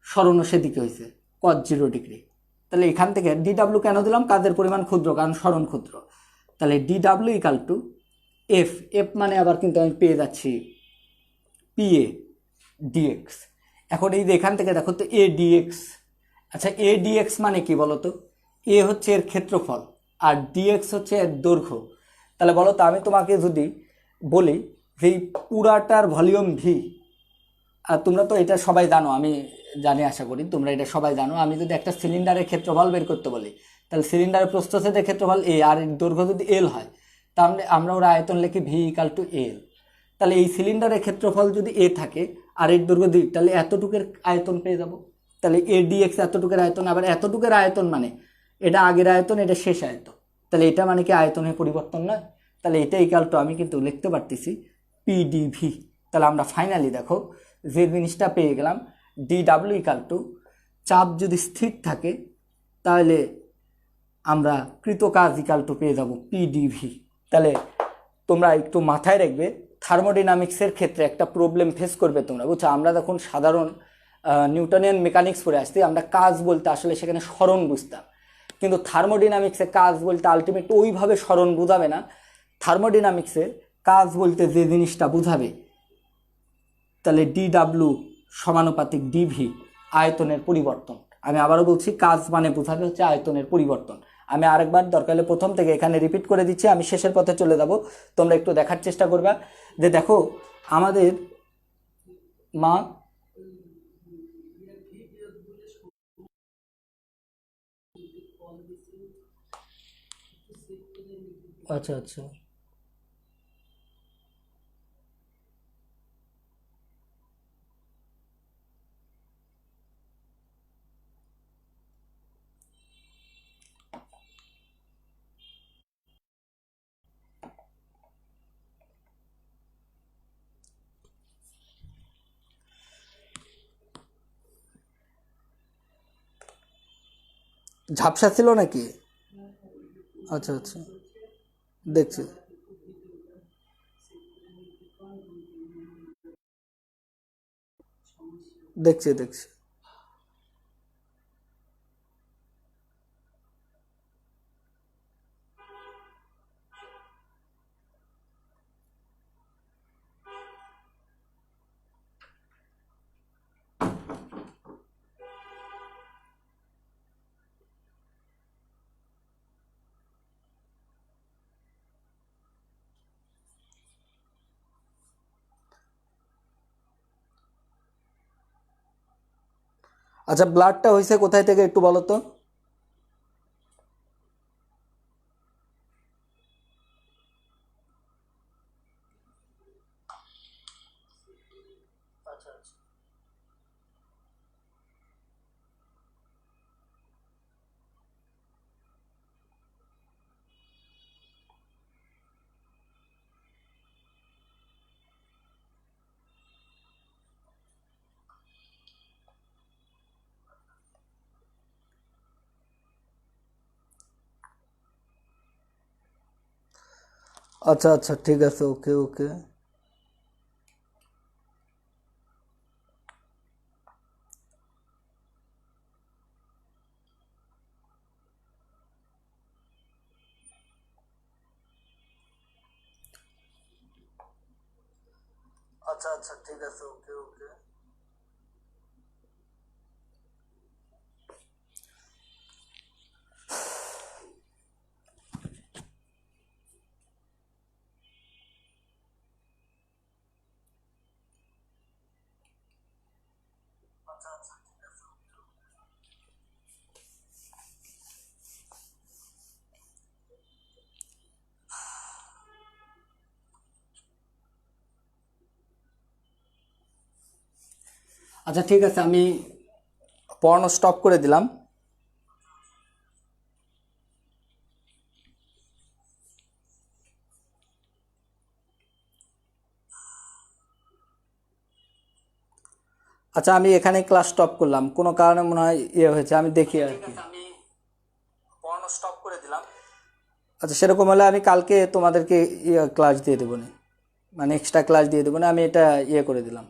স্মরণও সেদিকে হয়েছে cos 0 ডিগ্রি। তাহলে এখান থেকে ডিডাব্লিউ কেন দিলাম, কাজের পরিমাণ ক্ষুদ্র কারণ স্মরণ ক্ষুদ্র। তাহলে DW equal to F, F মানে আবার কিন্তু আমি পেয়ে যাচ্ছি পি এ ডিএক্স। এখন এই যে এখান থেকে দেখো তো এ ডিএক্স, আচ্ছা এ ডিএক্স মানে কি বলো তো, এ হচ্ছে এর ক্ষেত্রফল আর ডিএক্স হচ্ছে এর দৈর্ঘ্য। তাহলে বলো তো আমি তোমাকে যদি বলি যে এই পুরাটার ভলিউম ভি, আর তোমরা তো এটা সবাই জানো, আমি জানি আশা করি তোমরা এটা সবাই জানো, আমি যদি একটা সিলিন্ডারের ক্ষেত্রফল বের করতে বলি, তাহলে সিলিন্ডারের প্রস্থচ্ছেদের ক্ষেত্রফল এ আর দৈর্ঘ্য যদি এল হয়, তাহলে আমরা ওর আয়তন লিখি ভি ইকাল টু এল। তাহলে এই সিলিন্ডারের ক্ষেত্রফল যদি এ থাকে আর এর দৈর্ঘ্য দিই, তাহলে এতটুকের আয়তন পেয়ে যাব। তাহলে এ ডিএক্স এতটুকের আয়তন, আবার এতটুকের আয়তন মানে এটা আগের আয়তন এটা শেষ আয়তন, তাহলে এটা মানে কি আয়তনের পরিবর্তন নয়, তাহলে এটা ইকাল টু আমি কিন্তু লিখতে পারতেছি পিডিভি। তাহলে আমরা ফাইনালি দেখো যে জিনিসটা পেয়ে গেলাম, ডিডাব্লিউ ইকাল টু চাপ যদি স্থির থাকে তাহলে আমরা কৃতকাজ ইকাল টু পেয়ে যাব পিডিভি। তাহলে তোমরা একটু মাথায় রাখবে থার্মোডাইনামিক্সের ক্ষেত্রে একটা প্রবলেম ফেস করবে তোমরা, বুঝছো। আমরা যখন সাধারণ নিউটনিয়ান মেকানিক্স পড়ে আসছি আমরা কাজ বলতে আসলে সেখানে স্মরণ বুঝতাম, কিন্তু থার্মোডাইনামিক্সে কাজ বলতে আলটিমেট ওইভাবে স্মরণ বোঝাবে না। থার্মোডাইনামিক্সে কাজ বলতে যে জিনিসটা বুঝাবে, তাহলে ডিডাব্লিউ সমানুপাতিক ডিভি আয়তনের পরিবর্তন। আমি আবারও বলছি কাজ মানে বোঝাবে হচ্ছে আয়তনের পরিবর্তন। আমি আরেকবার দরকার হলে প্রথম থেকে এখানে রিপিট করে দিচ্ছি, আমি শেষের পথে চলে যাব, তোমরা একটু দেখার চেষ্টা করবা যে দেখো আমাদের মা আচ্ছা আচ্ছা ঝাপসা ছিল নাকি? আচ্ছা আচ্ছা দেখছি দেখছি দেখছি। আচ্ছা, ব্লাডটা হয়েছে কোথায় থেকে একটু বলো তো। আচ্ছা আচ্ছা, ঠিক আছে, ওকে ওকে। আচ্ছা আচ্ছা, ঠিক আছে, ওকে ওকে। আচ্ছা ঠিক আছে, আমি পড়ানো স্টপ করে দিলাম। আচ্ছা, আমি এখানে ক্লাস স্টপ করলাম, কোনো কারণে মনে হয় ইয়ে হয়েছে, আমি দেখি আর কি। আমি পড়ানো স্টপ করে দিলাম। আচ্ছা, সেরকম হলে আমি কালকে তোমাদেরকে ক্লাস দিয়ে দেবো না, মানে এক্সট্রা ক্লাস দিয়ে দেবো না, আমি এটা ইয়ে করে দিলাম।